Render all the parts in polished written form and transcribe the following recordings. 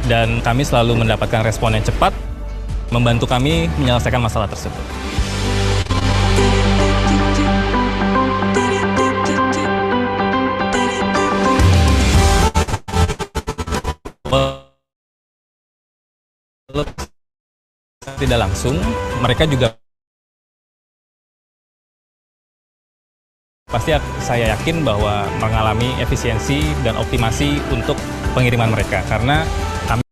dan kami selalu mendapatkan respon yang cepat, membantu kami menyelesaikan masalah tersebut. Tidak langsung, mereka juga pasti saya yakin bahwa mengalami efisiensi dan optimasi untuk pengiriman mereka karena kami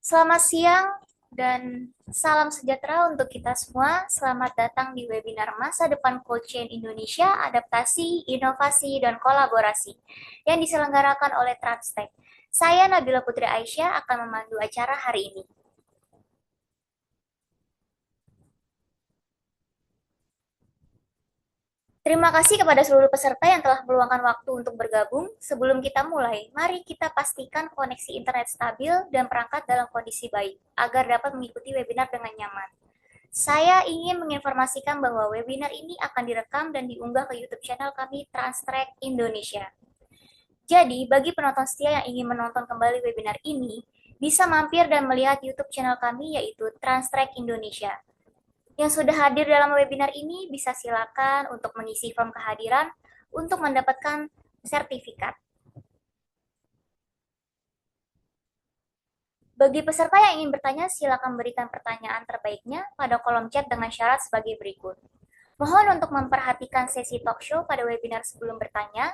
Selamat siang dan salam sejahtera untuk kita semua. Selamat datang di webinar Masa Depan Cold Chain Indonesia, Adaptasi, Inovasi, dan Kolaborasi yang diselenggarakan oleh Transtech. Saya Nabila Putri Aisyah akan memandu acara hari ini. Terima kasih kepada seluruh peserta yang telah meluangkan waktu untuk bergabung. Sebelum kita mulai, mari kita pastikan koneksi internet stabil dan perangkat dalam kondisi baik, agar dapat mengikuti webinar dengan nyaman. Saya ingin menginformasikan bahwa webinar ini akan direkam dan diunggah ke YouTube channel kami Transtrack Indonesia. Jadi, bagi penonton setia yang ingin menonton kembali webinar ini, bisa mampir dan melihat YouTube channel kami yaitu Transtrack Indonesia. Yang sudah hadir dalam webinar ini bisa silakan untuk mengisi form kehadiran untuk mendapatkan sertifikat. Bagi peserta yang ingin bertanya, silakan berikan pertanyaan terbaiknya pada kolom chat dengan syarat sebagai berikut. Mohon untuk memperhatikan sesi talk show pada webinar sebelum bertanya,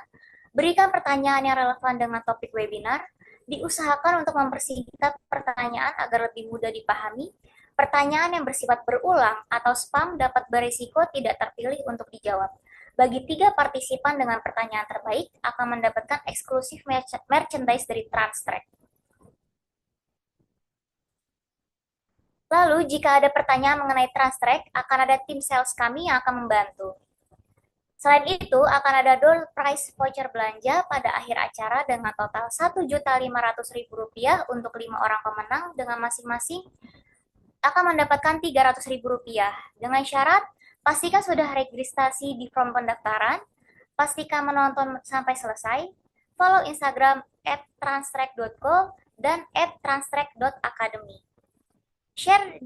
berikan pertanyaan yang relevan dengan topik webinar, diusahakan untuk mempersingkat pertanyaan agar lebih mudah dipahami. Pertanyaan yang bersifat berulang atau spam dapat berisiko tidak terpilih untuk dijawab. Bagi 3 partisipan dengan pertanyaan terbaik akan mendapatkan eksklusif merchandise dari Transtrack. Lalu, jika ada pertanyaan mengenai Transtrack, akan ada tim sales kami yang akan membantu. Selain itu, akan ada door prize voucher belanja pada akhir acara dengan total Rp1.500.000 untuk 5 orang pemenang dengan masing-masing akan mendapatkan Rp300.000. Dengan syarat, pastikan sudah registrasi di form pendaftaran, pastikan menonton sampai selesai, follow Instagram @transtrack.co dan @transtrack.academy. Share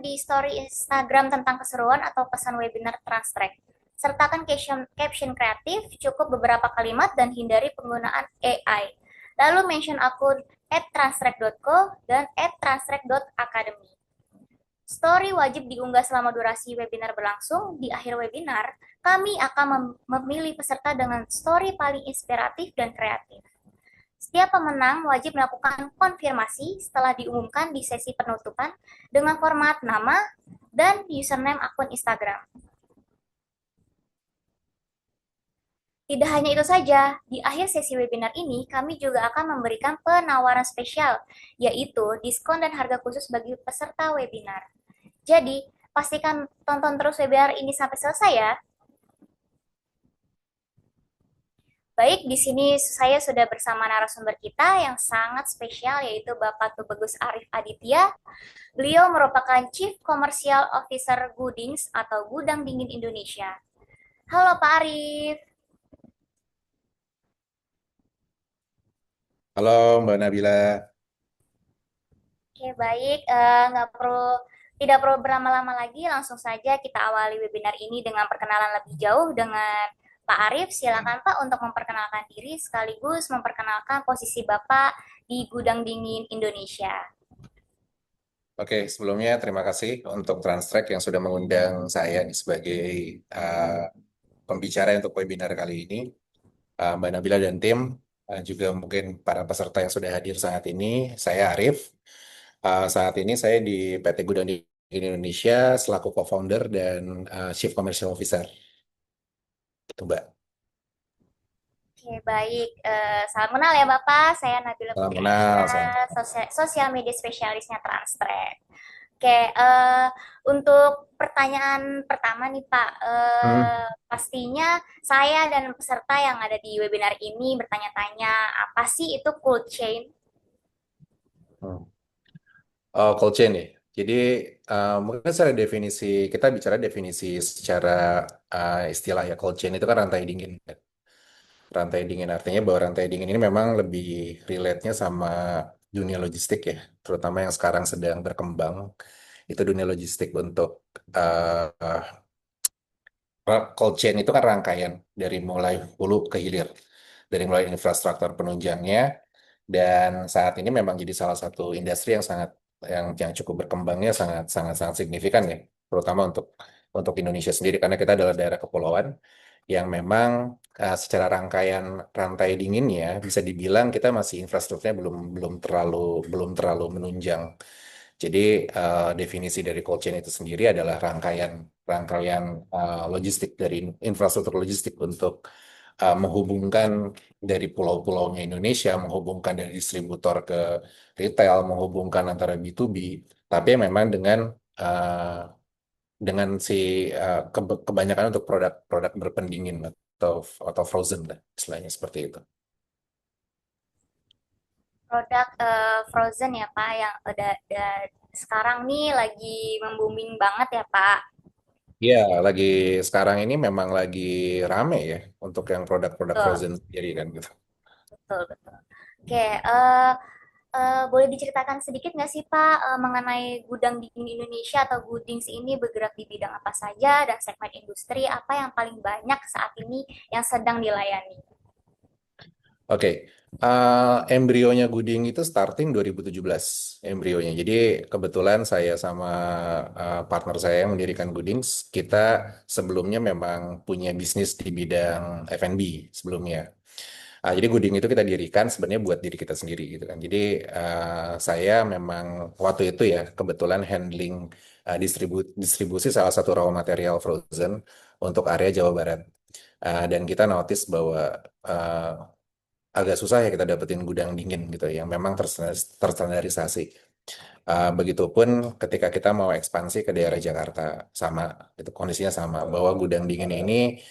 di story Instagram tentang keseruan atau pesan webinar Transtrack. Sertakan caption kreatif, cukup beberapa kalimat dan hindari penggunaan AI. Lalu mention akun @transtrack.co dan @transtrack.academy. Story wajib diunggah selama durasi webinar berlangsung. Di akhir webinar, kami akan memilih peserta dengan story paling inspiratif dan kreatif. Setiap pemenang wajib melakukan konfirmasi setelah diumumkan di sesi penutupan dengan format nama dan username akun Instagram. Tidak hanya itu saja, di akhir sesi webinar ini kami juga akan memberikan penawaran spesial, yaitu diskon dan harga khusus bagi peserta webinar. Jadi, pastikan tonton terus webinar ini sampai selesai ya. Baik, di sini saya sudah bersama narasumber kita yang sangat spesial yaitu Bapak Tubagus Arif Aditya. Beliau merupakan Chief Commercial Officer Goodings atau Gudang Dingin Indonesia. Halo Pak Arif. Halo Mbak Nabila. Oke, baik. Nggak perlu tidak perlu berlama-lama lagi, langsung saja kita awali webinar ini dengan perkenalan lebih jauh dengan Pak Arif. Silakan Pak untuk memperkenalkan diri sekaligus memperkenalkan posisi Bapak di Gudang Dingin Indonesia. Oke, sebelumnya terima kasih untuk Transtrack yang sudah mengundang saya nih sebagai uh, pembicara untuk webinar kali ini. Mbak Nabila dan tim, juga mungkin para peserta yang sudah hadir saat ini. Saya Arif. Saat ini saya di PT Gudang Dingin Indonesia selaku co-founder dan Chief Commercial Officer. Itu Mbak. Oke, baik. Salam kenal ya Bapak. Saya Nabila Salam Putri kenal. Aisyah, sosial media spesialisnya Transtrack. Oke, untuk pertanyaan pertama nih Pak, Hmm. pastinya saya dan peserta yang ada di webinar ini bertanya-tanya apa sih itu cold chain? Hmm. Oh, cold chain ya. Jadi mungkin secara definisi kita bicara definisi secara istilah ya cold chain itu kan rantai dingin. Rantai dingin artinya bahwa rantai dingin ini memang lebih relate-nya sama dunia logistik ya, terutama yang sekarang sedang berkembang. Itu dunia logistik untuk uh, cold chain itu kan rangkaian dari mulai hulu ke hilir, dari mulai infrastruktur penunjangnya, dan saat ini memang jadi salah satu industri yang sangat yang cukup berkembangnya sangat sangat sangat signifikan ya, terutama untuk Indonesia sendiri karena kita adalah daerah kepulauan yang memang secara rangkaian rantai dinginnya bisa dibilang kita masih infrastrukturnya belum belum terlalu menunjang. Jadi definisi dari cold chain itu sendiri adalah rangkaian rangkaian logistik dari infrastruktur logistik untuk menghubungkan dari pulau-pulaunya Indonesia, menghubungkan dari distributor ke retail, menghubungkan antara B2B, tapi memang uh, dengan kebanyakan untuk produk-produk berpendingin atau frozen lah, istilahnya seperti itu. Produk frozen ya Pak, yang udah sekarang nih lagi membuming banget ya Pak. Iya, lagi sekarang ini memang lagi rame ya untuk yang produk-produk Betul, frozen sendiri kan gitu. betul, betul. Oke, boleh diceritakan sedikit nggak sih Pak mengenai gudang dingin Indonesia atau Goodings ini bergerak di bidang apa saja dan segmen industri apa yang paling banyak saat ini yang sedang dilayani? Oke, embrionya Gooding itu starting 2017 embrionya. Jadi kebetulan saya sama partner saya yang mendirikan Goodings, kita sebelumnya memang punya bisnis di bidang F&B sebelumnya. Jadi Gooding itu kita dirikan sebenarnya buat diri kita sendiri gitu kan. Jadi saya memang waktu itu ya kebetulan handling distribusi salah satu raw material frozen untuk area Jawa Barat. Dan kita notice bahwa uh, agak susah ya kita dapetin gudang dingin gitu yang memang terstandarisasi. Begitupun ketika kita mau ekspansi ke daerah Jakarta, sama itu kondisinya sama bahwa gudang dingin ini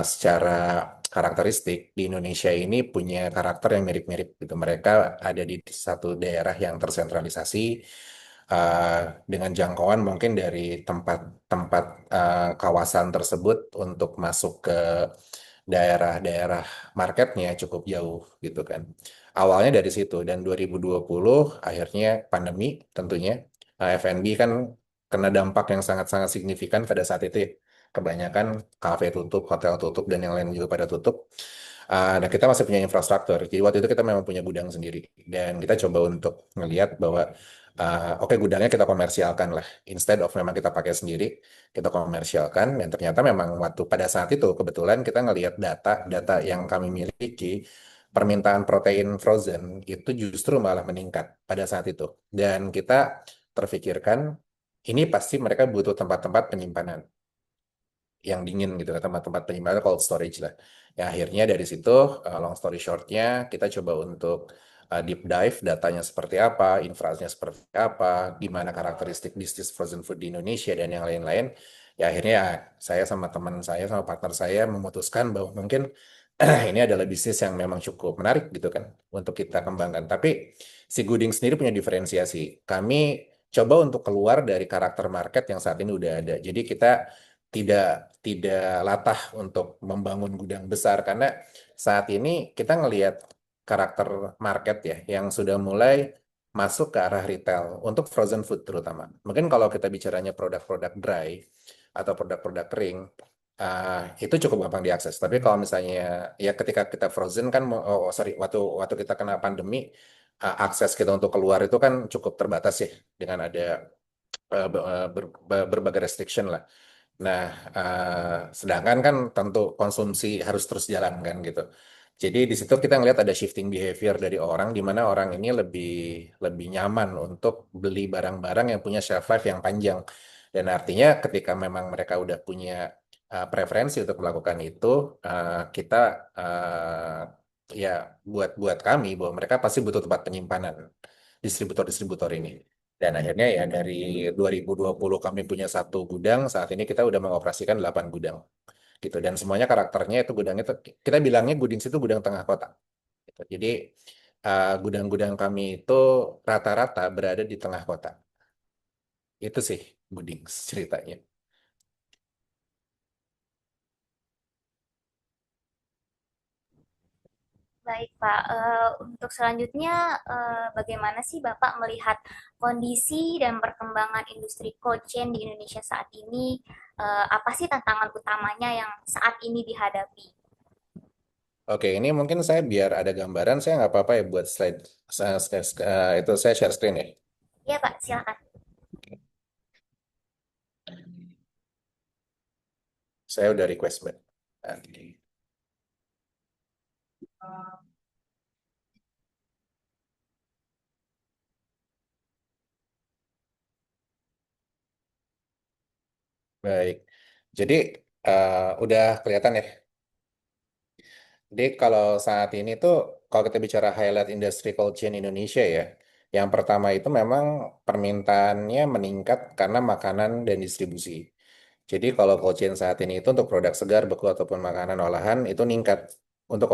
secara karakteristik di Indonesia ini punya karakter yang mirip-mirip gitu. Mereka ada di satu daerah yang tersentralisasi uh, dengan jangkauan mungkin dari tempat-tempat kawasan tersebut untuk masuk ke daerah-daerah marketnya cukup jauh gitu kan. Awalnya dari situ dan 2020 akhirnya pandemi tentunya F&B kan kena dampak yang sangat-sangat signifikan pada saat itu ya. Kebanyakan kafe tutup, hotel tutup, dan yang lain juga pada tutup. Nah, kita masih punya infrastruktur. Jadi waktu itu kita memang punya gudang sendiri. Dan kita coba untuk ngelihat bahwa oke gudangnya kita komersialkan lah. Instead of memang kita pakai sendiri, kita komersialkan. Dan ternyata memang waktu pada saat itu kebetulan kita ngelihat data yang kami miliki, permintaan protein frozen itu justru malah meningkat pada saat itu. Dan kita terfikirkan ini pasti mereka butuh tempat-tempat penyimpanan yang dingin gitu, tempat-tempat penyimpanan cold storage lah. Ya akhirnya dari situ, long story short-nya, kita coba untuk deep dive datanya seperti apa, infranya seperti apa, gimana karakteristik bisnis frozen food di Indonesia dan yang lain-lain. Ya akhirnya saya sama teman saya sama partner saya memutuskan bahwa mungkin ini adalah bisnis yang memang cukup menarik gitu kan untuk kita kembangkan. Tapi si Gooding sendiri punya diferensiasi. Kami coba untuk keluar dari karakter market yang saat ini udah ada. Jadi kita tidak tidak latah untuk membangun gudang besar karena saat ini kita ngelihat karakter market ya yang sudah mulai masuk ke arah retail untuk frozen food terutama. Mungkin kalau kita bicaranya produk-produk dry atau produk-produk kering itu cukup gampang diakses. Tapi kalau misalnya ya ketika kita frozen kan sorry waktu waktu kita kena pandemi akses kita untuk keluar itu kan cukup terbatas ya dengan ada berbagai restriction lah. Nah, sedangkan kan tentu konsumsi harus terus jalan kan gitu. Jadi di situ kita ngelihat ada shifting behavior dari orang di mana orang ini lebih lebih nyaman untuk beli barang-barang yang punya shelf life yang panjang. Dan artinya ketika memang mereka udah punya preferensi untuk melakukan itu, kita ya buat buat kami bahwa mereka pasti butuh tempat penyimpanan distributor-distributor ini. Dan akhirnya ya dari 2020 kami punya satu gudang, saat ini kita udah mengoperasikan 8 gudang gitu. Dan semuanya karakternya itu gudangnya itu kita bilangnya Goodings itu gudang tengah kota. Gitu. Jadi gudang-gudang kami itu rata-rata berada di tengah kota. Itu sih, Buding, ceritanya. Baik, Pak. Untuk selanjutnya, bagaimana sih Bapak melihat kondisi dan perkembangan industri cold chain di Indonesia saat ini? Apa sih tantangan utamanya yang saat ini dihadapi? Oke, ini mungkin saya biar ada gambaran, saya nggak apa-apa ya buat slide. Itu saya share screen ya. Ya, Pak, silakan. Saya udah request, Mbak. Oke. Baik. Jadi, udah kelihatan ya. Jadi kalau saat ini tuh, kalau kita bicara highlight industri cold chain Indonesia ya, yang pertama itu memang permintaannya meningkat karena makanan dan distribusi. Jadi kalau cold chain saat ini itu untuk produk segar, beku ataupun makanan olahan itu meningkat untuk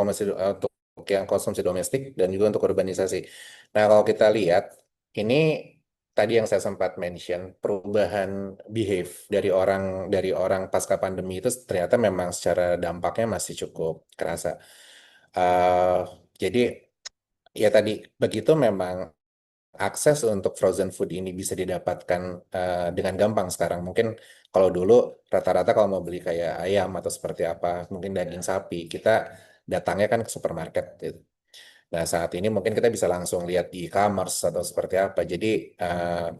yang konsumsi domestik dan juga untuk urbanisasi. Nah kalau kita lihat ini tadi yang saya sempat mention perubahan behave dari orang pasca pandemi itu ternyata memang secara dampaknya masih cukup kerasa. Eh, jadi ya tadi begitu memang akses untuk frozen food ini bisa didapatkan dengan gampang sekarang. Mungkin kalau dulu rata-rata kalau mau beli kayak ayam atau seperti apa, mungkin daging sapi, kita datangnya kan ke supermarket gitu. Nah, saat ini mungkin kita bisa langsung lihat di e-commerce atau seperti apa. Jadi,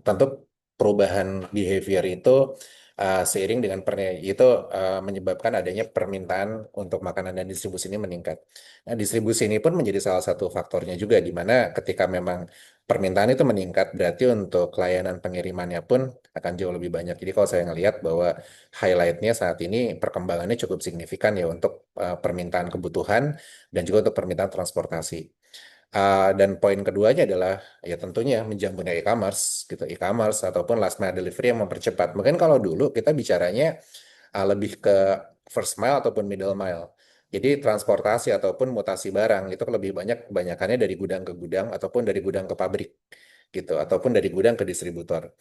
tentu perubahan behavior itu seiring dengan itu menyebabkan adanya permintaan untuk makanan dan distribusi ini meningkat. Nah, distribusi ini pun menjadi salah satu faktornya juga, di mana ketika memang permintaan itu meningkat, berarti untuk layanan pengirimannya pun akan jauh lebih banyak. Jadi, kalau saya ngelihat bahwa highlightnya saat ini perkembangannya cukup signifikan ya untuk permintaan kebutuhan dan juga untuk permintaan transportasi. Dan poin keduanya adalah ya tentunya menjamurnya e-commerce gitu, e-commerce ataupun last mile delivery yang mempercepat. Mungkin kalau dulu kita bicaranya lebih ke first mile ataupun middle mile. Jadi transportasi ataupun mutasi barang itu lebih banyak kebanyakannya dari gudang ke gudang ataupun dari gudang ke pabrik gitu ataupun dari gudang ke distributor.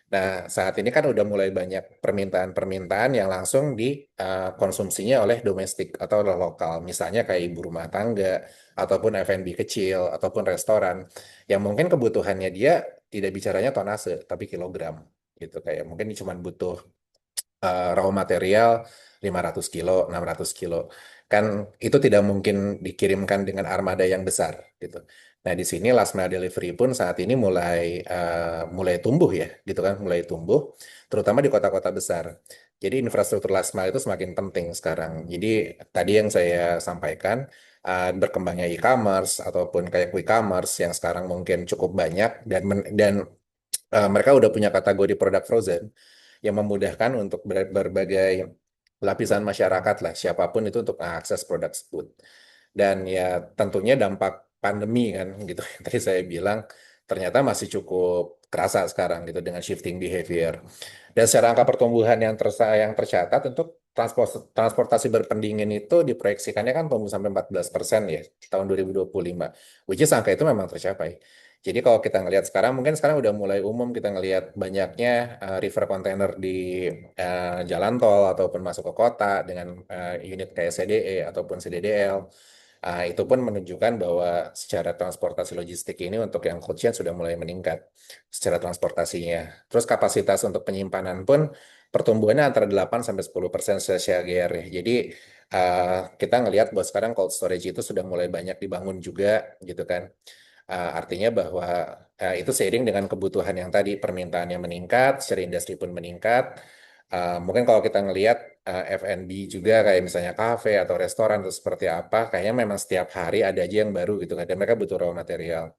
Nah, saat ini kan udah mulai banyak permintaan-permintaan yang langsung dikonsumsinya oleh domestik atau oleh lokal. Misalnya kayak ibu rumah tangga, ataupun F&B kecil, ataupun restoran. Yang mungkin kebutuhannya dia tidak bicaranya tonase, tapi kilogram. Gitu kayak mungkin cuma butuh raw material 500 kilo, 600 kilo. Kan itu tidak mungkin dikirimkan dengan armada yang besar gitu. Nah, di sini last mile delivery pun saat ini mulai tumbuh ya, gitu kan, mulai tumbuh terutama di kota-kota besar. Jadi infrastruktur last mile itu semakin penting sekarang. Jadi tadi yang saya sampaikan berkembangnya e-commerce ataupun kayak quick commerce yang sekarang mungkin cukup banyak dan mereka udah punya kategori produk frozen yang memudahkan untuk berbagai lapisan masyarakat lah, siapapun itu untuk mengakses produk tersebut. Dan ya tentunya dampak pandemi kan gitu, yang tadi saya bilang ternyata masih cukup kerasa sekarang gitu dengan shifting behavior. Dan secara angka pertumbuhan yang tercatat untuk transportasi berpendingin itu diproyeksikannya kan tumbuh sampai 14% ya tahun 2025, which is angka itu memang tercapai. Jadi kalau kita ngelihat sekarang, mungkin sekarang udah mulai umum kita ngelihat banyaknya river container di jalan tol ataupun masuk ke kota dengan unit kayak CDE ataupun CDDL. Itu pun menunjukkan bahwa secara transportasi logistik ini untuk yang cold chain sudah mulai meningkat secara transportasinya. Terus kapasitas untuk penyimpanan pun pertumbuhannya antara 8 sampai 10% CAGR ya. Jadi kita ngelihat bahwa sekarang cold storage itu sudah mulai banyak dibangun juga gitu kan. Artinya bahwa itu seiring dengan kebutuhan yang tadi permintaannya meningkat, secara industri pun meningkat. Mungkin kalau kita ngelihat F&B juga kayak misalnya kafe atau restoran atau seperti apa, kayaknya memang setiap hari ada aja yang baru gitu kan. Dan mereka butuh raw material.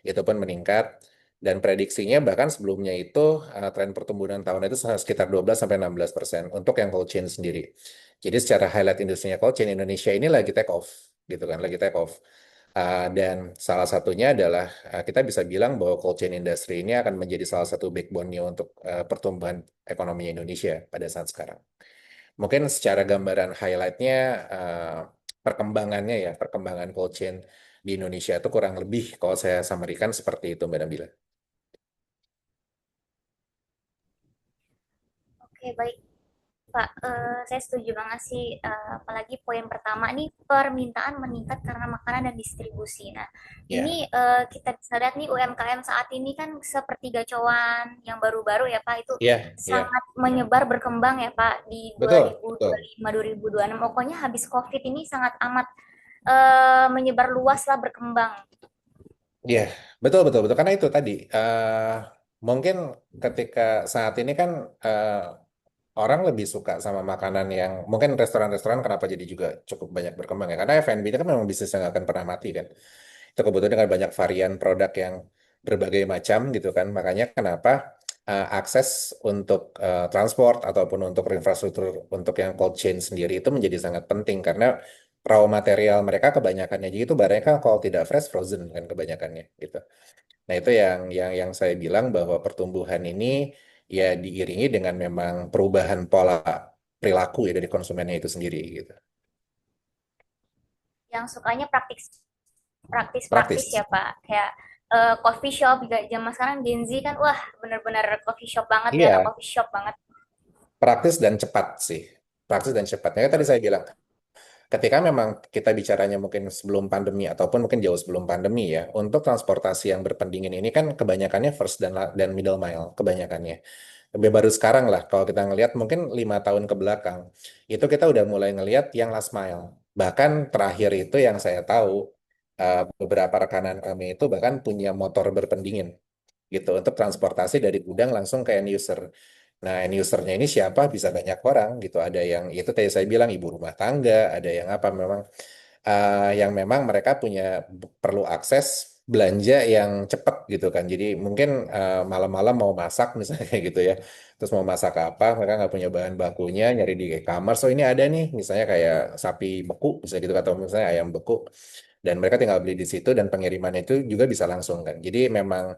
Itu pun meningkat. Dan prediksinya bahkan sebelumnya itu tren pertumbuhan tahun itu sekitar 12 sampai 16% untuk yang cold chain sendiri. Jadi secara highlight industrinya cold chain Indonesia ini lagi take off gitu kan, lagi take off. Dan salah satunya adalah kita bisa bilang bahwa cold chain industry ini akan menjadi salah satu backbone-nya untuk pertumbuhan ekonomi Indonesia pada saat sekarang. Mungkin secara gambaran highlight-nya perkembangannya ya, perkembangan cold chain di Indonesia itu kurang lebih kalau saya summary-kan seperti itu, Mbak Nabila. Oke, baik Pak. Saya setuju banget sih, apalagi poin pertama nih, permintaan meningkat karena makanan dan distribusi. Nah, ini Ya, kita bisa lihat nih UMKM saat ini kan seperti gacoan yang baru-baru ya Pak, itu ya, ya, sangat menyebar berkembang ya Pak di betul, betul. 2025, 2026. Pokoknya habis COVID ini sangat amat menyebar luas lah berkembang. Ya, betul, betul, betul. Karena itu tadi, mungkin ketika saat ini kan eh, orang lebih suka sama makanan yang mungkin restoran-restoran kenapa jadi juga cukup banyak berkembang ya. Karena F&B itu kan memang bisnis yang nggak akan pernah mati kan. Itu kebetulan dengan banyak varian produk yang berbagai macam gitu kan. Makanya kenapa akses untuk transport ataupun untuk infrastruktur untuk yang cold chain sendiri itu menjadi sangat penting karena raw material mereka kebanyakannya jadi itu mereka kalau tidak fresh frozen kan kebanyakannya gitu. Nah, itu yang saya bilang bahwa pertumbuhan ini ya diiringi dengan memang perubahan pola perilaku ya dari konsumennya itu sendiri gitu. Yang sukanya praktis-praktis Praktis. ya Pak. Kayak coffee shop juga zaman sekarang Gen Z kan wah bener-bener coffee shop banget ya, anak Iya, coffee shop banget. praktis dan cepat sih. Praktis dan cepat. Ya, tadi saya bilang, ketika memang kita bicaranya mungkin sebelum pandemi ataupun mungkin jauh sebelum pandemi ya, untuk transportasi yang berpendingin ini kan kebanyakannya first dan middle mile kebanyakannya. Lebih baru sekarang lah kalau kita ngelihat mungkin 5 tahun ke belakang itu kita udah mulai ngelihat yang last mile. Bahkan terakhir itu yang saya tahu beberapa rekanan kami itu bahkan punya motor berpendingin gitu untuk transportasi dari gudang langsung ke end user. Nah, end usernya ini siapa? Bisa banyak orang gitu. Ada yang itu tadi saya bilang ibu rumah tangga, ada yang apa memang yang memang mereka punya perlu akses belanja yang cepat gitu kan. Jadi mungkin malam-malam mau masak misalnya kayak gitu ya. Terus mau masak apa, mereka nggak punya bahan bakunya, nyari di e-commerce. So ini ada nih, misalnya kayak sapi beku, bisa gitu atau misalnya ayam beku. Dan mereka tinggal beli di situ dan pengiriman itu juga bisa langsung kan. Jadi memang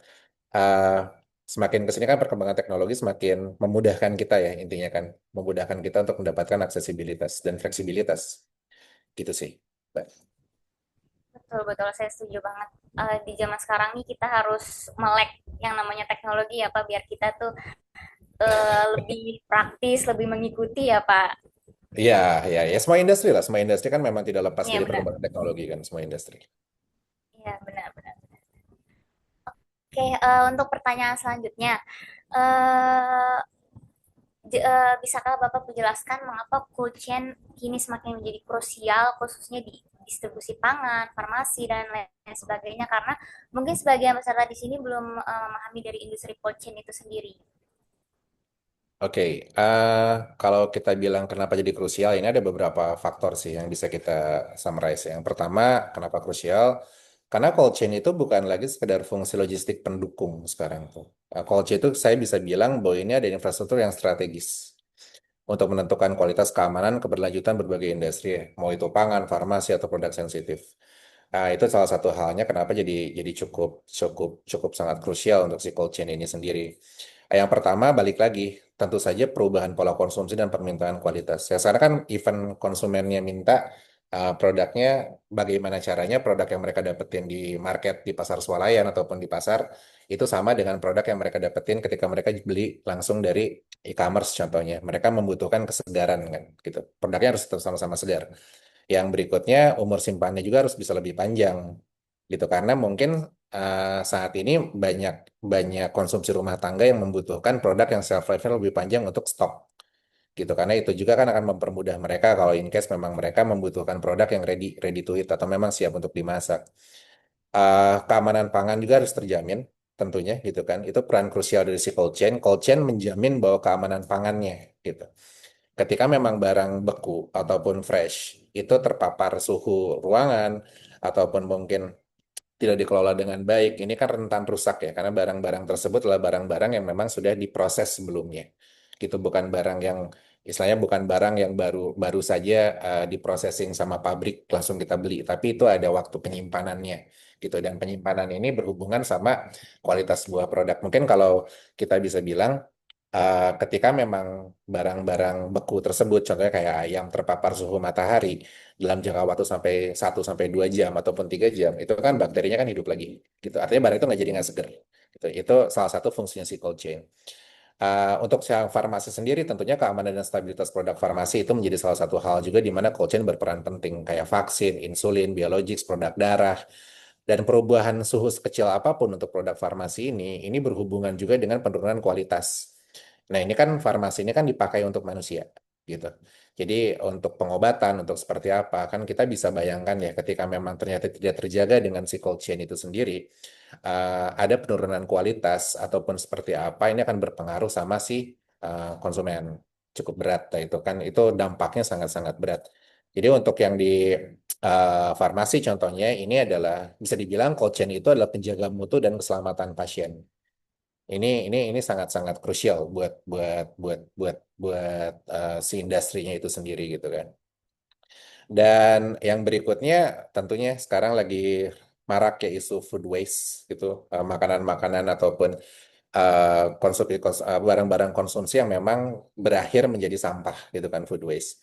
uh, semakin ke sini kan perkembangan teknologi semakin memudahkan kita ya intinya kan, memudahkan kita untuk mendapatkan aksesibilitas dan fleksibilitas gitu sih. Mbak. Betul betul saya setuju banget. Di zaman sekarang nih kita harus melek yang namanya teknologi ya Pak biar kita tuh lebih praktis, lebih mengikuti ya Pak. Iya, ya, ya semua industri lah, semua industri kan memang tidak lepas Iya dari benar. perkembangan teknologi kan semua industri. Iya benar-benar. Oke, untuk pertanyaan selanjutnya, eh bisakah Bapak menjelaskan mengapa cold chain kini semakin menjadi krusial, khususnya di distribusi pangan, farmasi, dan lain sebagainya? Karena mungkin sebagian peserta di sini belum memahami dari industri cold chain itu sendiri. Oke, eh, kalau kita bilang kenapa jadi krusial, ini ada beberapa faktor sih yang bisa kita summarize. Yang pertama, kenapa krusial? Karena cold chain itu bukan lagi sekedar fungsi logistik pendukung sekarang tuh. Cold chain itu saya bisa bilang bahwa ini ada infrastruktur yang strategis untuk menentukan kualitas keamanan keberlanjutan berbagai industri, ya. Mau itu pangan, farmasi atau produk sensitif. Nah, itu salah satu halnya kenapa jadi cukup cukup cukup sangat krusial untuk si cold chain ini sendiri. Yang pertama balik lagi, tentu saja perubahan pola konsumsi dan permintaan kualitas. Ya, sekarang kan event konsumennya minta produknya, bagaimana caranya produk yang mereka dapetin di market, di pasar swalayan ataupun di pasar itu sama dengan produk yang mereka dapetin ketika mereka beli langsung dari e-commerce contohnya. Mereka membutuhkan kesegaran kan, gitu. Produknya harus tetap sama-sama segar. Yang berikutnya umur simpannya juga harus bisa lebih panjang gitu karena mungkin saat ini banyak banyak konsumsi rumah tangga yang membutuhkan produk yang shelf life-nya lebih panjang untuk stok gitu karena itu juga kan akan mempermudah mereka kalau in case memang mereka membutuhkan produk yang ready ready to eat atau memang siap untuk dimasak. Keamanan pangan juga harus terjamin tentunya gitu kan itu peran krusial dari si cold chain menjamin bahwa keamanan pangannya gitu ketika memang barang beku ataupun fresh itu terpapar suhu ruangan ataupun mungkin tidak dikelola dengan baik, ini kan rentan rusak ya, karena barang-barang tersebut adalah barang-barang yang memang sudah diproses sebelumnya. Gitu bukan barang yang istilahnya bukan barang yang baru baru saja diprocessing sama pabrik langsung kita beli, tapi itu ada waktu penyimpanannya gitu dan penyimpanan ini berhubungan sama kualitas sebuah produk. Mungkin kalau kita bisa bilang ketika memang barang-barang beku tersebut, contohnya kayak ayam terpapar suhu matahari dalam jangka waktu sampai 1 sampai 2 jam ataupun 3 jam, itu kan bakterinya kan hidup lagi. Gitu. Artinya barang itu nggak jadi nggak seger. Gitu. Itu salah satu fungsinya si cold chain. Untuk yang farmasi sendiri, tentunya keamanan dan stabilitas produk farmasi itu menjadi salah satu hal juga di mana cold chain berperan penting, kayak vaksin, insulin, biologics, produk darah, dan perubahan suhu sekecil apapun untuk produk farmasi ini berhubungan juga dengan penurunan kualitas. Nah, ini kan farmasi ini kan dipakai untuk manusia, gitu. Jadi untuk pengobatan, untuk seperti apa, kan kita bisa bayangkan ya ketika memang ternyata tidak terjaga dengan si cold chain itu sendiri, ada penurunan kualitas ataupun seperti apa, ini akan berpengaruh sama si konsumen. Cukup berat, nah, itu kan itu dampaknya sangat-sangat berat. Jadi untuk yang di farmasi contohnya ini adalah bisa dibilang cold chain itu adalah penjaga mutu dan keselamatan pasien. Ini sangat-sangat krusial buat si industrinya itu sendiri gitu kan. Dan yang berikutnya tentunya sekarang lagi marak ya isu food waste gitu, makanan-makanan ataupun barang-barang konsumsi yang memang berakhir menjadi sampah gitu kan, food waste.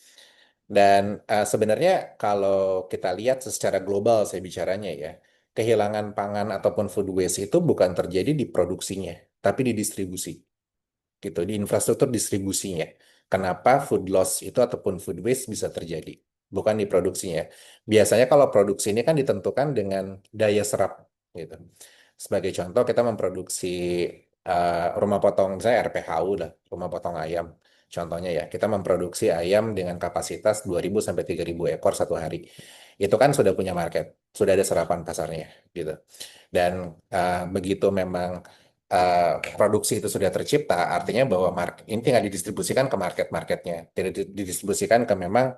Dan sebenarnya kalau kita lihat secara global saya bicaranya ya, kehilangan pangan ataupun food waste itu bukan terjadi di produksinya, tapi di distribusi gitu, di infrastruktur distribusinya. Kenapa food loss itu ataupun food waste bisa terjadi? Bukan di produksinya. Biasanya kalau produksi ini kan ditentukan dengan daya serap gitu. Sebagai contoh kita memproduksi rumah potong, misalnya RPHU lah, rumah potong ayam. Contohnya ya, kita memproduksi ayam dengan kapasitas 2.000 sampai 3.000 ekor satu hari. Itu kan sudah punya market, sudah ada serapan pasarnya gitu. Dan begitu memang produksi itu sudah tercipta, artinya bahwa ini tinggal didistribusikan ke market-marketnya, tidak didistribusikan ke memang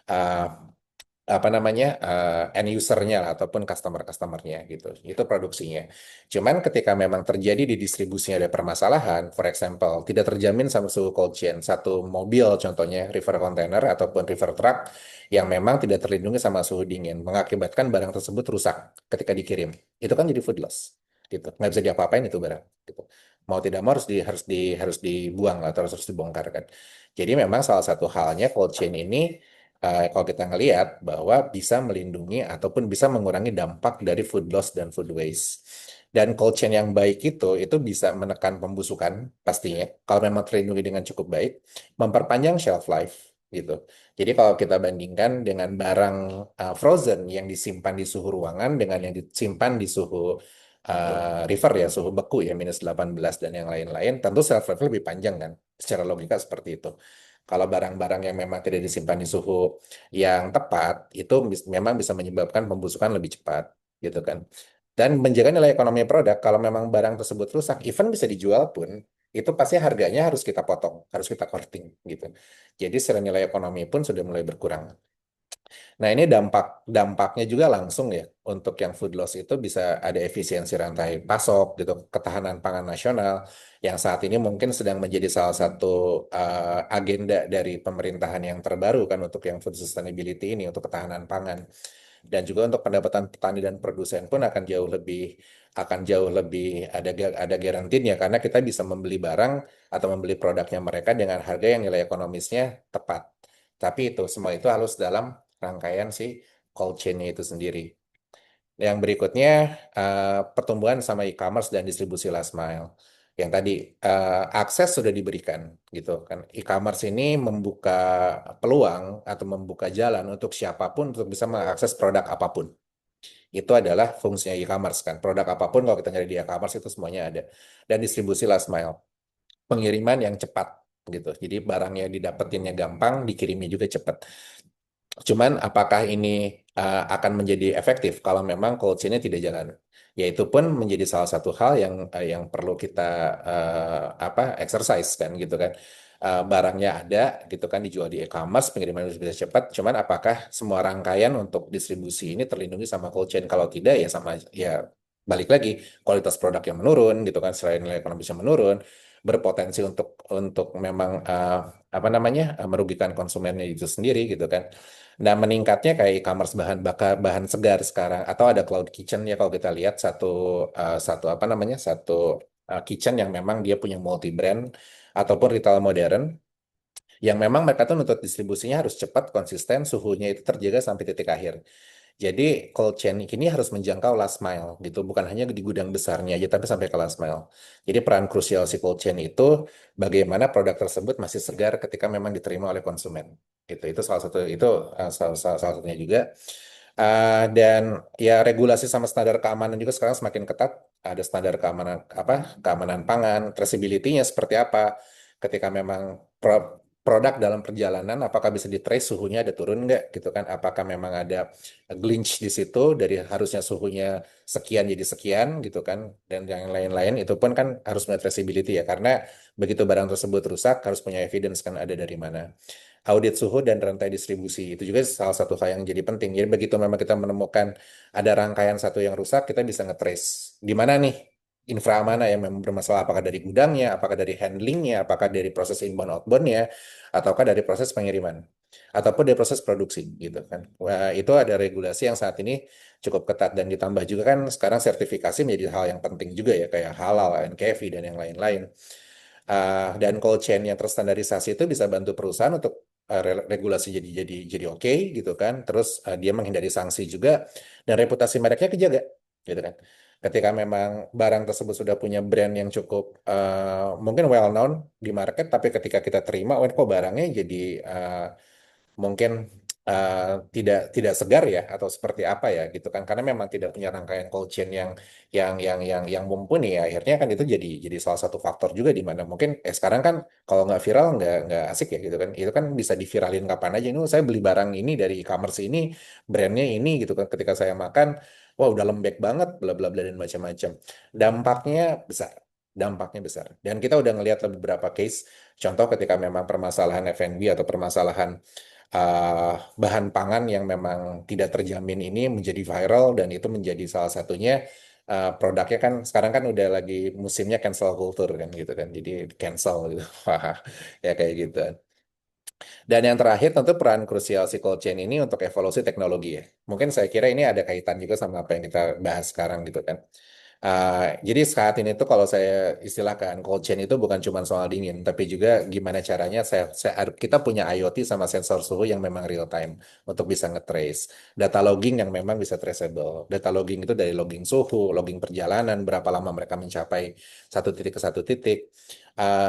uh, apa namanya end usernya lah, ataupun customer-customernya gitu. Itu produksinya. Cuman ketika memang terjadi di distribusinya ada permasalahan, for example, tidak terjamin sama suhu cold chain, satu mobil contohnya river container ataupun river truck yang memang tidak terlindungi sama suhu dingin, mengakibatkan barang tersebut rusak ketika dikirim. Itu kan jadi food loss gitu, nggak bisa diapa-apain itu barang gitu, mau tidak mau harus dibuang atau harus dibongkar kan. Jadi memang salah satu halnya cold chain ini, kalau kita ngelihat bahwa bisa melindungi ataupun bisa mengurangi dampak dari food loss dan food waste. Dan cold chain yang baik itu bisa menekan pembusukan pastinya kalau memang terlindungi dengan cukup baik, memperpanjang shelf life gitu. Jadi kalau kita bandingkan dengan barang frozen yang disimpan di suhu ruangan dengan yang disimpan di suhu river ya, suhu beku ya, -18 dan yang lain-lain, tentu shelf life lebih panjang kan. Secara logika seperti itu. Kalau barang-barang yang memang tidak disimpan di suhu yang tepat, itu memang bisa menyebabkan pembusukan lebih cepat, gitu kan. Dan menjaga nilai ekonomi produk, kalau memang barang tersebut rusak, even bisa dijual pun, itu pasti harganya harus kita potong, harus kita korting, gitu. Jadi secara nilai ekonomi pun sudah mulai berkurang. Nah, ini dampaknya juga langsung ya untuk yang food loss itu bisa ada efisiensi rantai pasok gitu, ketahanan pangan nasional yang saat ini mungkin sedang menjadi salah satu agenda dari pemerintahan yang terbaru kan untuk yang food sustainability ini untuk ketahanan pangan. Dan juga untuk pendapatan petani dan produsen pun akan jauh lebih ada garansinya karena kita bisa membeli barang atau membeli produknya mereka dengan harga yang nilai ekonomisnya tepat. Tapi itu semua itu harus dalam rangkaian si cold chain-nya itu sendiri. Yang berikutnya pertumbuhan sama e-commerce dan distribusi last mile. Yang tadi akses sudah diberikan gitu kan. E-commerce ini membuka peluang atau membuka jalan untuk siapapun untuk bisa mengakses produk apapun. Itu adalah fungsinya e-commerce kan. Produk apapun kalau kita nyari di e-commerce itu semuanya ada. Dan distribusi last mile, pengiriman yang cepat gitu. Jadi barangnya didapetinnya gampang, dikirimnya juga cepat. Cuman apakah ini akan menjadi efektif kalau memang cold chain-nya tidak jalan? Ya itu pun menjadi salah satu hal yang perlu kita exercise kan gitu kan. Barangnya ada gitu kan dijual di e-commerce, pengiriman bisa cepat. Cuman apakah semua rangkaian untuk distribusi ini terlindungi sama cold chain? Kalau tidak ya sama ya balik lagi kualitas produk yang menurun gitu kan, selain nilai ekonomisnya menurun, berpotensi untuk memang merugikan konsumennya itu sendiri gitu kan. Nah, meningkatnya kayak e-commerce bahan segar sekarang atau ada cloud kitchen ya kalau kita lihat satu kitchen yang memang dia punya multi brand ataupun retail modern yang memang mereka tuh nuntut distribusinya harus cepat, konsisten, suhunya itu terjaga sampai titik akhir. Jadi cold chain ini harus menjangkau last mile gitu, bukan hanya di gudang besarnya aja, tapi sampai ke last mile. Jadi peran krusial si cold chain itu bagaimana produk tersebut masih segar ketika memang diterima oleh konsumen. Gitu. Itu salah satu itu salah satunya juga. Dan ya regulasi sama standar keamanan juga sekarang semakin ketat. Ada standar keamanan apa? Keamanan pangan, traceability-nya seperti apa? Ketika memang produk dalam perjalanan, apakah bisa di-trace suhunya ada turun nggak gitu kan? Apakah memang ada glitch di situ dari harusnya suhunya sekian jadi sekian gitu kan? Dan yang lain-lain itu pun kan harus punya traceability ya, karena begitu barang tersebut rusak harus punya evidence kan ada dari mana. Audit suhu dan rantai distribusi itu juga salah satu hal yang jadi penting. Jadi begitu memang kita menemukan ada rangkaian satu yang rusak, kita bisa nge-trace di mana nih infra mana yang memang bermasalah, apakah dari gudangnya, apakah dari handlingnya, apakah dari proses inbound outboundnya, ataukah dari proses pengiriman, ataupun dari proses produksi gitu kan. Wah, itu ada regulasi yang saat ini cukup ketat dan ditambah juga kan sekarang sertifikasi menjadi hal yang penting juga ya, kayak halal, NKVI dan yang lain-lain. Dan cold chain yang terstandarisasi itu bisa bantu perusahaan untuk regulasi jadi oke gitu kan. Terus dia menghindari sanksi juga dan reputasi mereknya kejaga gitu kan. Ketika memang barang tersebut sudah punya brand yang cukup mungkin well known di market, tapi ketika kita terima, oh kok barangnya jadi mungkin tidak segar ya atau seperti apa ya gitu kan, karena memang tidak punya rangkaian cold chain yang mumpuni ya, akhirnya kan itu jadi salah satu faktor juga di mana mungkin sekarang kan kalau nggak viral nggak asik ya gitu kan, itu kan bisa diviralin kapan aja, ini saya beli barang ini dari e-commerce ini, brandnya ini gitu kan, ketika saya makan wah udah lembek banget bla bla bla dan macam-macam, dampaknya besar. Dampaknya besar. Dan kita udah ngelihat beberapa case, contoh ketika memang permasalahan F&B atau permasalahan bahan pangan yang memang tidak terjamin ini menjadi viral, dan itu menjadi salah satunya produknya kan sekarang kan udah lagi musimnya cancel culture kan gitu kan, jadi cancel gitu. Wah, ya kayak gitu. Dan yang terakhir tentu peran krusial si cold chain ini untuk evolusi teknologi ya. Mungkin saya kira ini ada kaitan juga sama apa yang kita bahas sekarang gitu kan. Jadi saat ini tuh kalau saya istilahkan cold chain itu bukan cuma soal dingin, tapi juga gimana caranya kita punya IoT sama sensor suhu yang memang real time untuk bisa nge-trace. Data logging yang memang bisa traceable. Data logging itu dari logging suhu, logging perjalanan, berapa lama mereka mencapai satu titik ke satu titik.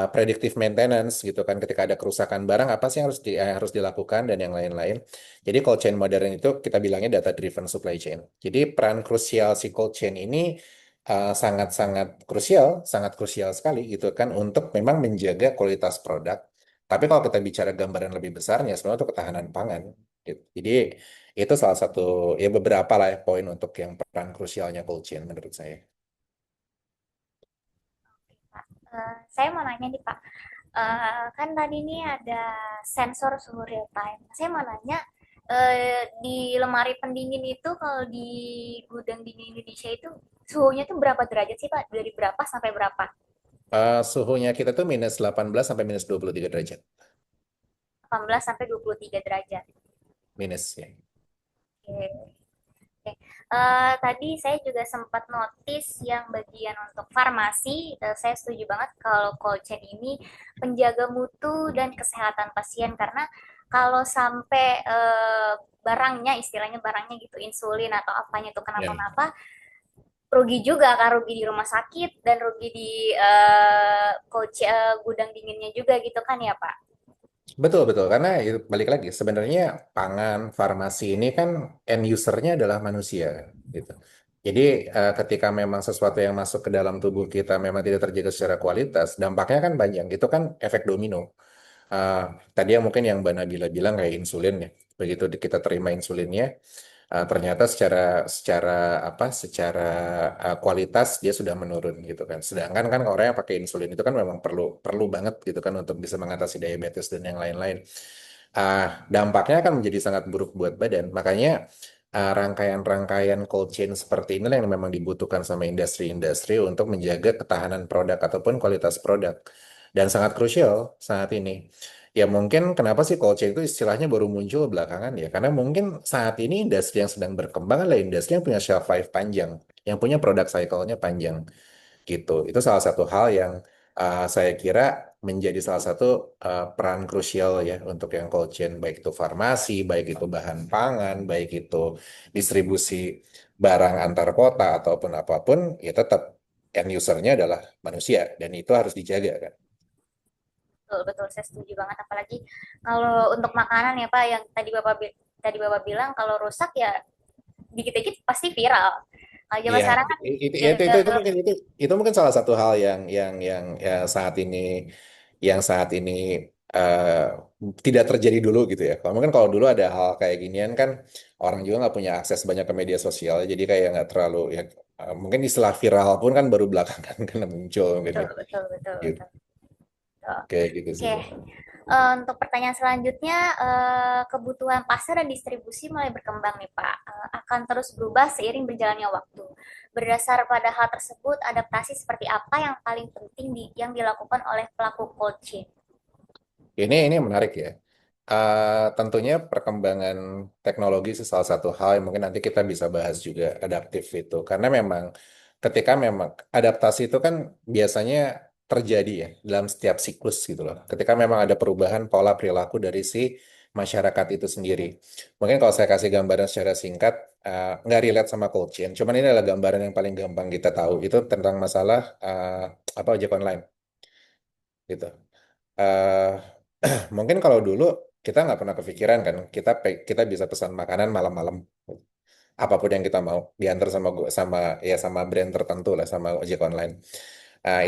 Predictive maintenance gitu kan, ketika ada kerusakan barang apa sih yang harus dilakukan dan yang lain-lain. Jadi cold chain modern itu kita bilangnya data driven supply chain. Jadi peran krusial si cold chain ini sangat-sangat krusial, sangat krusial sekali gitu kan untuk memang menjaga kualitas produk. Tapi kalau kita bicara gambaran lebih besarnya, sebenarnya untuk ketahanan pangan. Gitu. Jadi itu salah satu ya beberapa lah ya poin untuk yang peran krusialnya cold chain menurut saya. Pak. Saya mau nanya nih Pak, kan tadi ini ada sensor suhu real time. Saya mau nanya, di lemari pendingin itu kalau di gudang dingin Indonesia itu suhunya tuh berapa derajat sih Pak? Dari berapa sampai berapa? Suhunya kita tuh minus 18 sampai minus 23 derajat. 18 sampai 23 derajat. Minus ya. Oke. Oke. Tadi saya juga sempat notice yang bagian untuk farmasi, saya setuju banget kalau cold chain ini penjaga mutu dan kesehatan pasien, karena kalau sampai barangnya, istilahnya barangnya gitu, insulin atau apanya itu Ya. kenapa-napa, rugi juga kan, rugi di rumah sakit dan rugi di gudang dinginnya juga gitu kan ya Pak? Betul, betul. Karena itu balik lagi, sebenarnya pangan, farmasi ini kan end user-nya adalah manusia, gitu. Jadi ketika memang sesuatu yang masuk ke dalam tubuh kita memang tidak terjaga secara kualitas, dampaknya kan banyak. Itu kan efek domino. Uh, Tadi yang mungkin yang Mbak Nabila bilang kayak insulin ya. Begitu kita terima insulinnya, ternyata secara secara secara kualitas dia sudah menurun gitu kan. Sedangkan kan orang yang pakai insulin itu kan memang perlu perlu banget gitu kan untuk bisa mengatasi diabetes dan yang lain-lain. Dampaknya akan menjadi sangat buruk buat badan. Makanya rangkaian-rangkaian cold chain seperti inilah yang memang dibutuhkan sama industri-industri untuk menjaga ketahanan produk ataupun kualitas produk. Dan sangat krusial saat ini. Ya mungkin kenapa sih cold chain itu istilahnya baru muncul belakangan ya? Karena mungkin saat ini industri yang sedang berkembang adalah industri yang punya shelf life panjang, yang punya product cycle-nya panjang gitu. Itu salah satu hal yang saya kira menjadi salah satu peran krusial ya untuk yang cold chain, baik itu farmasi, baik itu bahan pangan, baik itu distribusi barang antar kota ataupun apapun, ya tetap end usernya adalah manusia dan itu harus dijaga kan. Betul, betul, saya setuju banget. Apalagi kalau untuk makanan ya Pak, yang tadi Bapak bilang kalau rusak ya dikit-dikit pasti viral. Kalau zaman Iya, sekarang kan itu gagal. mungkin itu mungkin salah satu hal yang ya, saat ini eh, tidak terjadi dulu gitu ya. Kalau mungkin kalau dulu ada hal kayak ginian kan orang juga nggak punya akses banyak ke media sosial, jadi kayak nggak terlalu ya. Mungkin istilah viral pun kan baru belakangan kan muncul mungkin Betul, ya. betul, betul, Gitu. betul. Betul. Kayak gitu sih. Oke, untuk pertanyaan selanjutnya, kebutuhan pasar dan distribusi mulai berkembang nih Pak, akan terus berubah seiring berjalannya waktu. Berdasar pada hal tersebut, adaptasi seperti apa yang paling penting yang dilakukan oleh pelaku cold chain? Ini menarik ya. Tentunya perkembangan teknologi sih salah satu hal yang mungkin nanti kita bisa bahas juga adaptif itu. Karena memang ketika memang adaptasi itu kan biasanya terjadi ya dalam setiap siklus gitu loh. Ketika memang ada perubahan pola perilaku dari si masyarakat itu sendiri. Mungkin kalau saya kasih gambaran secara singkat, nggak relate sama cold chain. Cuman ini adalah gambaran yang paling gampang kita tahu. Itu tentang masalah apa ojek online gitu. Eh, Mungkin kalau dulu kita nggak pernah kepikiran kan, kita bisa pesan makanan malam-malam, apapun yang kita mau, diantar sama sama brand tertentu lah, sama ojek online.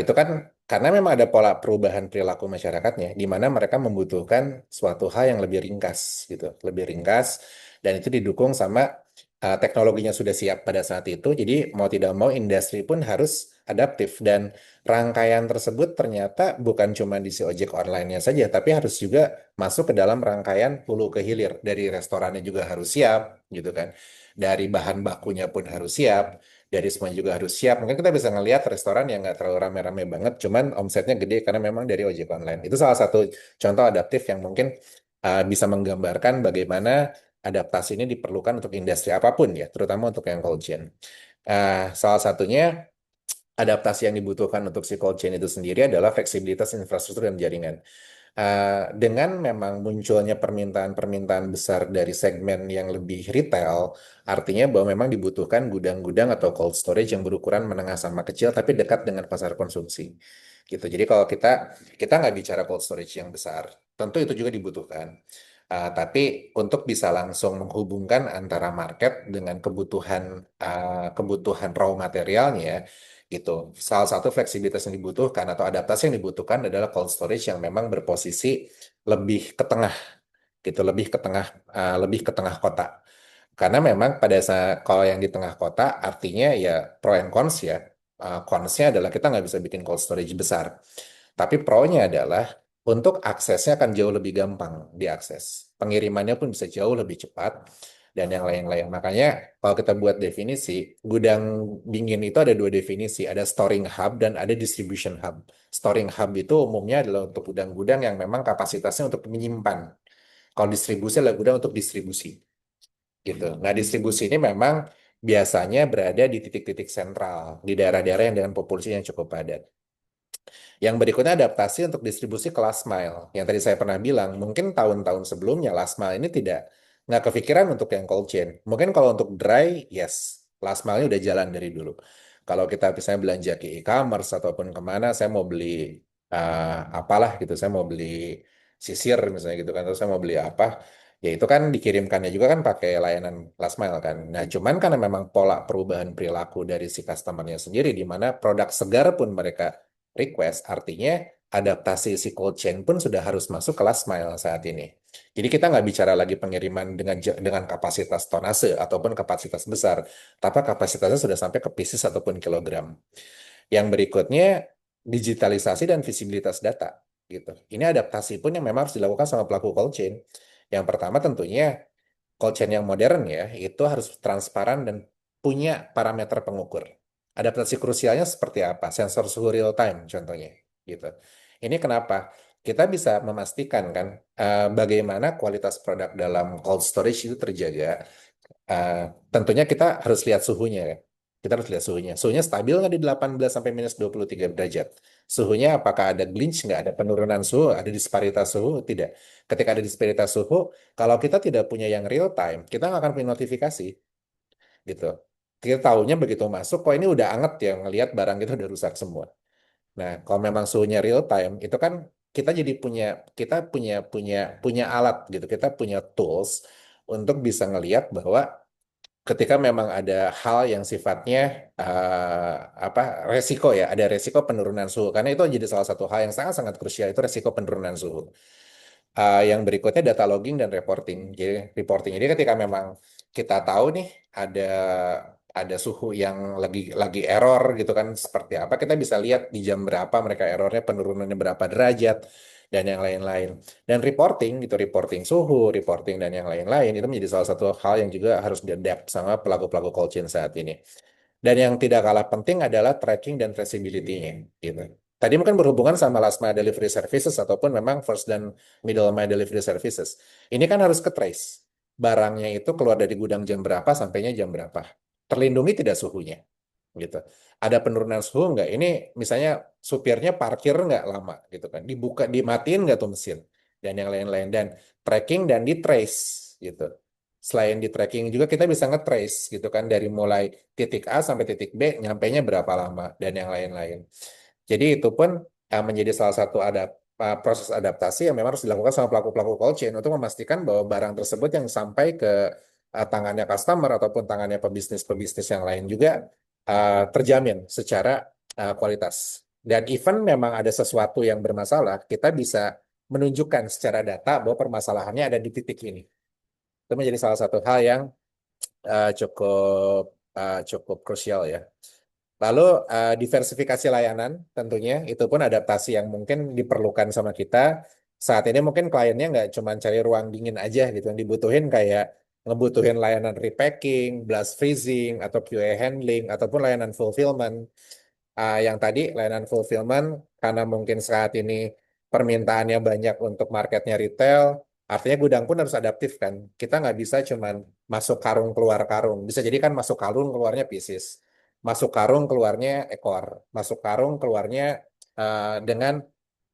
Itu kan karena memang ada pola perubahan perilaku masyarakatnya, di mana mereka membutuhkan suatu hal yang lebih ringkas gitu, lebih ringkas, dan itu didukung sama teknologinya sudah siap pada saat itu. Jadi mau tidak mau industri pun harus adaptif dan rangkaian tersebut ternyata bukan cuma di si ojek online-nya saja, tapi harus juga masuk ke dalam rangkaian hulu ke hilir. Dari restorannya juga harus siap, gitu kan. Dari bahan bakunya pun harus siap, dari semua juga harus siap. Mungkin kita bisa ngelihat restoran yang nggak terlalu rame-rame banget, cuman omsetnya gede karena memang dari ojek online. Itu salah satu contoh adaptif yang mungkin bisa menggambarkan bagaimana adaptasi ini diperlukan untuk industri apapun ya, terutama untuk yang cold chain. Salah satunya adaptasi yang dibutuhkan untuk si cold chain itu sendiri adalah fleksibilitas infrastruktur dan jaringan. Dengan memang munculnya permintaan-permintaan besar dari segmen yang lebih retail, artinya bahwa memang dibutuhkan gudang-gudang atau cold storage yang berukuran menengah sama kecil, tapi dekat dengan pasar konsumsi. Gitu. Jadi kalau kita nggak bicara cold storage yang besar, tentu itu juga dibutuhkan. Tapi untuk bisa langsung menghubungkan antara market dengan kebutuhan raw materialnya, gitu. Salah satu fleksibilitas yang dibutuhkan atau adaptasi yang dibutuhkan adalah cold storage yang memang berposisi lebih ke tengah, gitu, lebih ke tengah kota. Karena memang pada saat kalau yang di tengah kota artinya ya pro and cons ya. Cons-nya adalah kita nggak bisa bikin cold storage besar. Tapi pro-nya adalah untuk aksesnya akan jauh lebih gampang diakses. Pengirimannya pun bisa jauh lebih cepat dan yang lain-lain. Makanya kalau kita buat definisi, gudang dingin itu ada dua definisi, ada storing hub dan ada distribution hub. Storing hub itu umumnya adalah untuk gudang-gudang yang memang kapasitasnya untuk menyimpan. Kalau distribusi adalah gudang untuk distribusi, gitu. Nah, distribusi ini memang biasanya berada di titik-titik sentral, di daerah-daerah yang dengan populasi yang cukup padat. Yang berikutnya adaptasi untuk distribusi ke last mile. Yang tadi saya pernah bilang, mungkin tahun-tahun sebelumnya last mile ini nggak kepikiran untuk yang cold chain. Mungkin kalau untuk dry, yes, last mile-nya udah jalan dari dulu. Kalau kita misalnya belanja ke e-commerce ataupun kemana, saya mau beli apalah gitu, saya mau beli sisir misalnya gitu kan, terus saya mau beli apa, ya itu kan dikirimkannya juga kan pakai layanan last mile kan. Nah, cuman karena memang pola perubahan perilaku dari si customer-nya sendiri, di mana produk segar pun mereka request, artinya adaptasi si cold chain pun sudah harus masuk ke last mile saat ini. Jadi kita nggak bicara lagi pengiriman dengan kapasitas tonase ataupun kapasitas besar, tapi kapasitasnya sudah sampai ke pieces ataupun kilogram. Yang berikutnya digitalisasi dan visibilitas data gitu. Ini adaptasi pun yang memang harus dilakukan sama pelaku cold chain. Yang pertama tentunya cold chain yang modern ya, itu harus transparan dan punya parameter pengukur. Adaptasi krusialnya seperti apa? Sensor suhu real time contohnya, gitu. Ini kenapa? Kita bisa memastikan kan bagaimana kualitas produk dalam cold storage itu terjaga. Eh, Tentunya kita harus lihat suhunya kan. Kita harus lihat suhunya. Suhunya stabil nggak di 18 sampai minus 23 derajat. Suhunya apakah ada glitch, nggak ada penurunan suhu, ada disparitas suhu, tidak. Ketika ada disparitas suhu, kalau kita tidak punya yang real time, kita nggak akan punya notifikasi gitu. Kita tahunya begitu masuk, kok ini udah anget ya, ngelihat barang kita udah rusak semua. Nah, kalau memang suhunya real time, itu kan kita jadi punya alat gitu. Kita punya tools untuk bisa ngelihat bahwa ketika memang ada hal yang sifatnya apa resiko ya, ada resiko penurunan suhu. Karena itu jadi salah satu hal yang sangat-sangat krusial itu resiko penurunan suhu. Yang berikutnya data logging dan reporting. Jadi reporting. Jadi ketika memang kita tahu nih ada suhu yang lagi error gitu kan seperti apa, kita bisa lihat di jam berapa mereka errornya, penurunannya berapa derajat dan yang lain-lain. Dan reporting gitu, reporting suhu, reporting dan yang lain-lain itu menjadi salah satu hal yang juga harus diadapt sama pelaku-pelaku cold chain saat ini. Dan yang tidak kalah penting adalah tracking dan traceability-nya gitu. Tadi mungkin berhubungan sama last mile delivery services ataupun memang first dan middle mile delivery services. Ini kan harus ke trace. Barangnya itu keluar dari gudang jam berapa, sampainya jam berapa. Terlindungi tidak suhunya gitu. Ada penurunan suhu nggak? Ini misalnya supirnya parkir nggak lama gitu kan. Dibuka, dimatiin nggak tuh mesin dan yang lain-lain dan tracking dan di trace gitu. Selain di tracking juga kita bisa nge-trace gitu kan dari mulai titik A sampai titik B nyampainya berapa lama dan yang lain-lain. Jadi itu pun menjadi salah satu proses adaptasi yang memang harus dilakukan sama pelaku-pelaku cold chain untuk memastikan bahwa barang tersebut yang sampai ke tangannya customer ataupun tangannya pebisnis-pebisnis yang lain juga terjamin secara kualitas. Dan even memang ada sesuatu yang bermasalah, kita bisa menunjukkan secara data bahwa permasalahannya ada di titik ini. Itu menjadi salah satu hal yang cukup cukup krusial ya. Lalu diversifikasi layanan tentunya itu pun adaptasi yang mungkin diperlukan sama kita. Saat ini mungkin kliennya nggak cuma cari ruang dingin aja gitu, yang dibutuhin kayak ngebutuhin layanan repacking, blast freezing, atau QA handling, ataupun layanan fulfillment. Yang tadi layanan fulfillment karena mungkin saat ini permintaannya banyak untuk marketnya retail, artinya gudang pun harus adaptif kan. Kita nggak bisa cuman masuk karung keluar karung. Bisa jadi kan masuk karung keluarnya pieces, masuk karung keluarnya ekor, masuk karung keluarnya dengan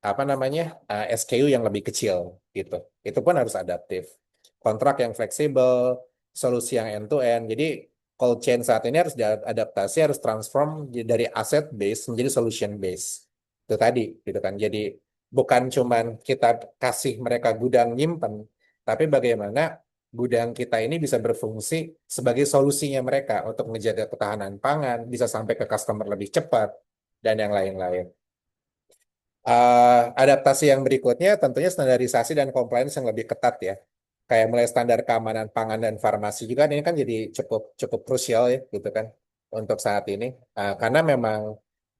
apa namanya SKU yang lebih kecil gitu. Itu pun harus adaptif. Kontrak yang fleksibel, solusi yang end to end. Jadi cold chain saat ini harus diadaptasi, harus transform dari asset base menjadi solution base. Itu tadi, gitu kan. Jadi bukan cuman kita kasih mereka gudang nyimpen, tapi bagaimana gudang kita ini bisa berfungsi sebagai solusinya mereka untuk menjaga ketahanan pangan, bisa sampai ke customer lebih cepat, dan yang lain-lain. Adaptasi yang berikutnya tentunya standarisasi dan compliance yang lebih ketat ya. Kayak mulai standar keamanan pangan dan farmasi juga ini kan jadi cukup cukup krusial ya gitu kan untuk saat ini. Karena memang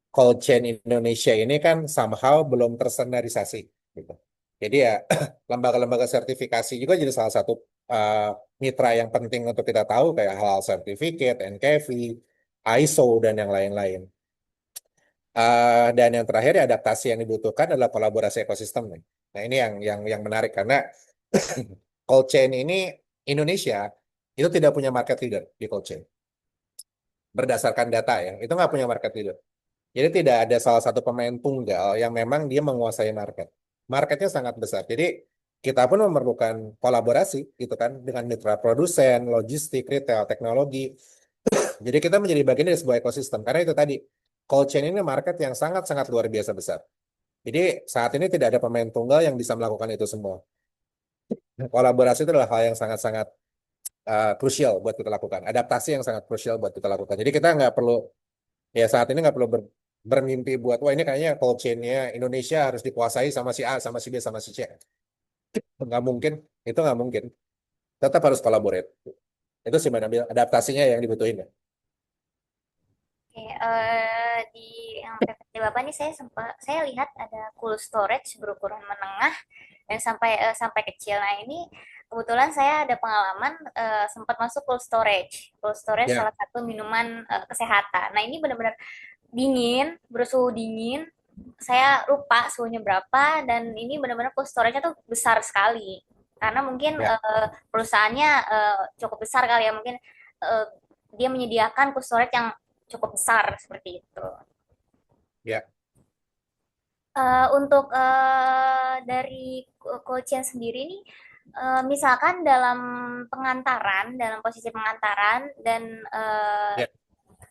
cold chain Indonesia ini kan somehow belum terstandarisasi gitu. Jadi ya lembaga-lembaga sertifikasi juga jadi salah satu uh, mitra yang penting untuk kita tahu kayak halal certificate, NKV, ISO dan yang lain-lain. Dan yang terakhir ya adaptasi yang dibutuhkan adalah kolaborasi ekosistem nih. Nah ini yang menarik karena cold chain ini Indonesia itu tidak punya market leader di cold chain berdasarkan data ya itu nggak punya market leader. Jadi tidak ada salah satu pemain tunggal yang memang dia menguasai market. Marketnya sangat besar. Jadi kita pun memerlukan kolaborasi gitu kan dengan mitra produsen, logistik, retail, teknologi. Jadi kita menjadi bagian dari sebuah ekosistem karena itu tadi cold chain ini market yang sangat-sangat luar biasa besar. Jadi saat ini tidak ada pemain tunggal yang bisa melakukan itu semua. Kolaborasi itu adalah hal yang sangat-sangat krusial buat kita lakukan. Adaptasi yang sangat krusial buat kita lakukan. Jadi kita nggak perlu, ya saat ini nggak perlu bermimpi buat, wah ini kayaknya cold chain-nya Indonesia harus dikuasai sama si A, sama si B, sama si C. Nggak mungkin, itu nggak mungkin. Tetap harus collaborate. Itu sih Mbak Nabil, adaptasinya yang dibutuhin ya. Oke, di yang PPT Bapak nih saya lihat ada cool storage berukuran menengah dan sampai kecil. Nah, ini kebetulan saya ada pengalaman sempat masuk cold storage. Cold storage Ya, salah satu minuman kesehatan. Nah, ini benar-benar dingin, bersuhu dingin. Saya lupa suhunya berapa dan ini benar-benar cold storage-nya tuh besar sekali. Karena mungkin ya, perusahaannya cukup besar kali ya, mungkin eh, dia menyediakan cold storage yang cukup besar seperti itu. ya. Untuk dari coaching sendiri nih, misalkan dalam posisi pengantaran dan Ya.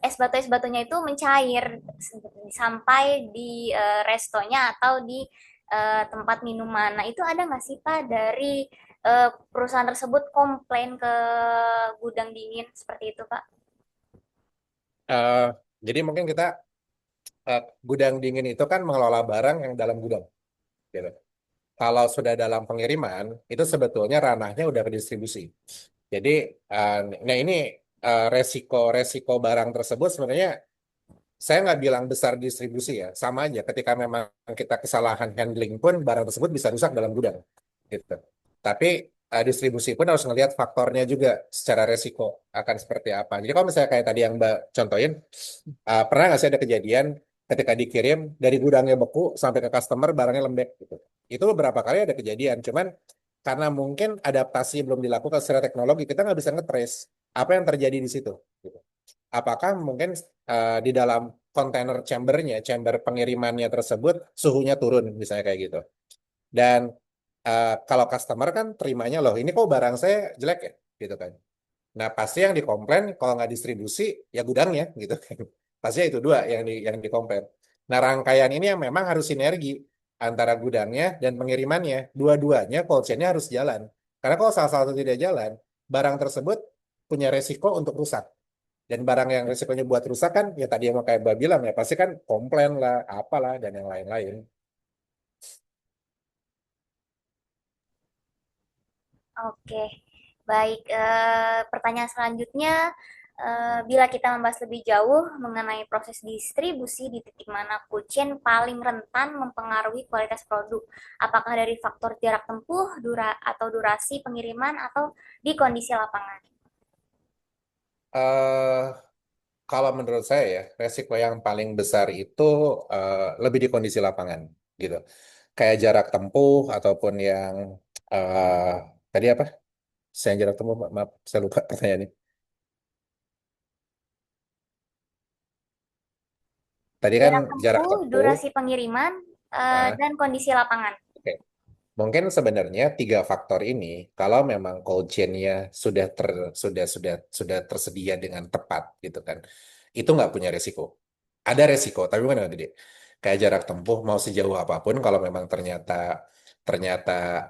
es batunya itu mencair sampai di restonya atau di tempat minuman. Nah, itu ada nggak sih Pak dari perusahaan tersebut komplain ke gudang dingin seperti itu Pak? Eh, jadi mungkin kita gudang dingin itu kan mengelola barang yang dalam gudang, gitu. Kalau sudah dalam pengiriman, itu sebetulnya ranahnya udah ke distribusi. Jadi, eh, nah ini resiko-resiko barang tersebut sebenarnya saya nggak bilang besar distribusi ya, sama aja. Ketika memang kita kesalahan handling pun barang tersebut bisa rusak dalam gudang, gitu. Tapi distribusi pun harus ngelihat faktornya juga secara resiko akan seperti apa. Jadi kalau misalnya kayak tadi yang Mbak contohin, pernah nggak sih ada kejadian ketika dikirim dari gudangnya beku sampai ke customer barangnya lembek gitu. Itu beberapa kali ada kejadian. Cuman karena mungkin adaptasi belum dilakukan secara teknologi, kita nggak bisa nge-trace apa yang terjadi di situ, gitu. Apakah mungkin di dalam kontainer chambernya, chamber pengirimannya tersebut suhunya turun misalnya kayak gitu. Dan kalau customer kan terimanya loh, ini kok barang saya jelek ya, gitu kan. Nah pasti yang dikomplain kalau nggak distribusi ya gudangnya, gitu kan. Pasti itu dua yang dikomplain. Nah rangkaian ini yang memang harus sinergi antara gudangnya dan pengirimannya. Dua-duanya cold chain-nya harus jalan. Karena kalau salah satu tidak jalan, barang tersebut punya resiko untuk rusak. Dan barang yang resikonya buat rusak kan, ya tadi yang kayak Mbak bilang ya, pasti kan komplain lah, apalah, dan yang lain-lain. Oke, baik. Pertanyaan selanjutnya, bila kita membahas lebih jauh mengenai proses distribusi di titik mana cold chain paling rentan mempengaruhi kualitas produk, apakah dari faktor jarak tempuh, atau durasi pengiriman, atau di kondisi lapangan? eh Kalau menurut saya ya, resiko yang paling besar itu eh, lebih di kondisi lapangan, gitu. Kayak jarak tempuh ataupun yang eh tadi apa? Saya jarak tempuh, maaf, saya lupa pertanyaannya. Tadi kan Jarak jarak tempuh, tempuh. durasi pengiriman, ah, dan kondisi lapangan. oke. Mungkin sebenarnya tiga faktor ini, kalau memang cold chain-nya sudah tersedia dengan tepat, gitu kan, itu nggak punya resiko. Ada resiko, tapi bukan yang gede. Kayak jarak tempuh mau sejauh apapun, kalau memang ternyata ternyata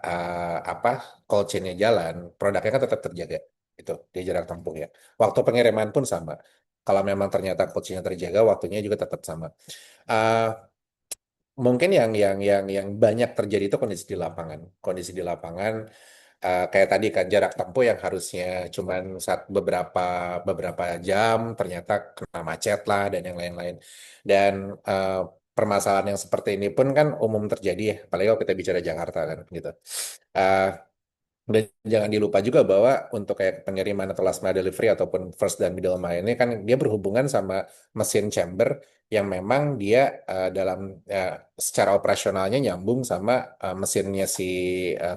apa cold chain-nya jalan, produknya kan tetap terjaga. Itu di jarak tempuh ya. Waktu pengiriman pun sama. Kalau memang ternyata cold chain-nya terjaga, waktunya juga tetap sama. Eh, Mungkin yang banyak terjadi itu kondisi di lapangan. Kondisi di lapangan kayak tadi kan jarak tempuh yang harusnya cuman beberapa beberapa jam ternyata kena macet lah dan yang lain-lain. Dan eh, permasalahan yang seperti ini pun kan umum terjadi ya, apalagi kalau kita bicara Jakarta kan gitu. Eh, dan jangan dilupa juga bahwa untuk kayak pengiriman atau last mile delivery ataupun first dan middle mile ini kan dia berhubungan sama mesin chamber yang memang dia dalam secara operasionalnya nyambung sama mesinnya si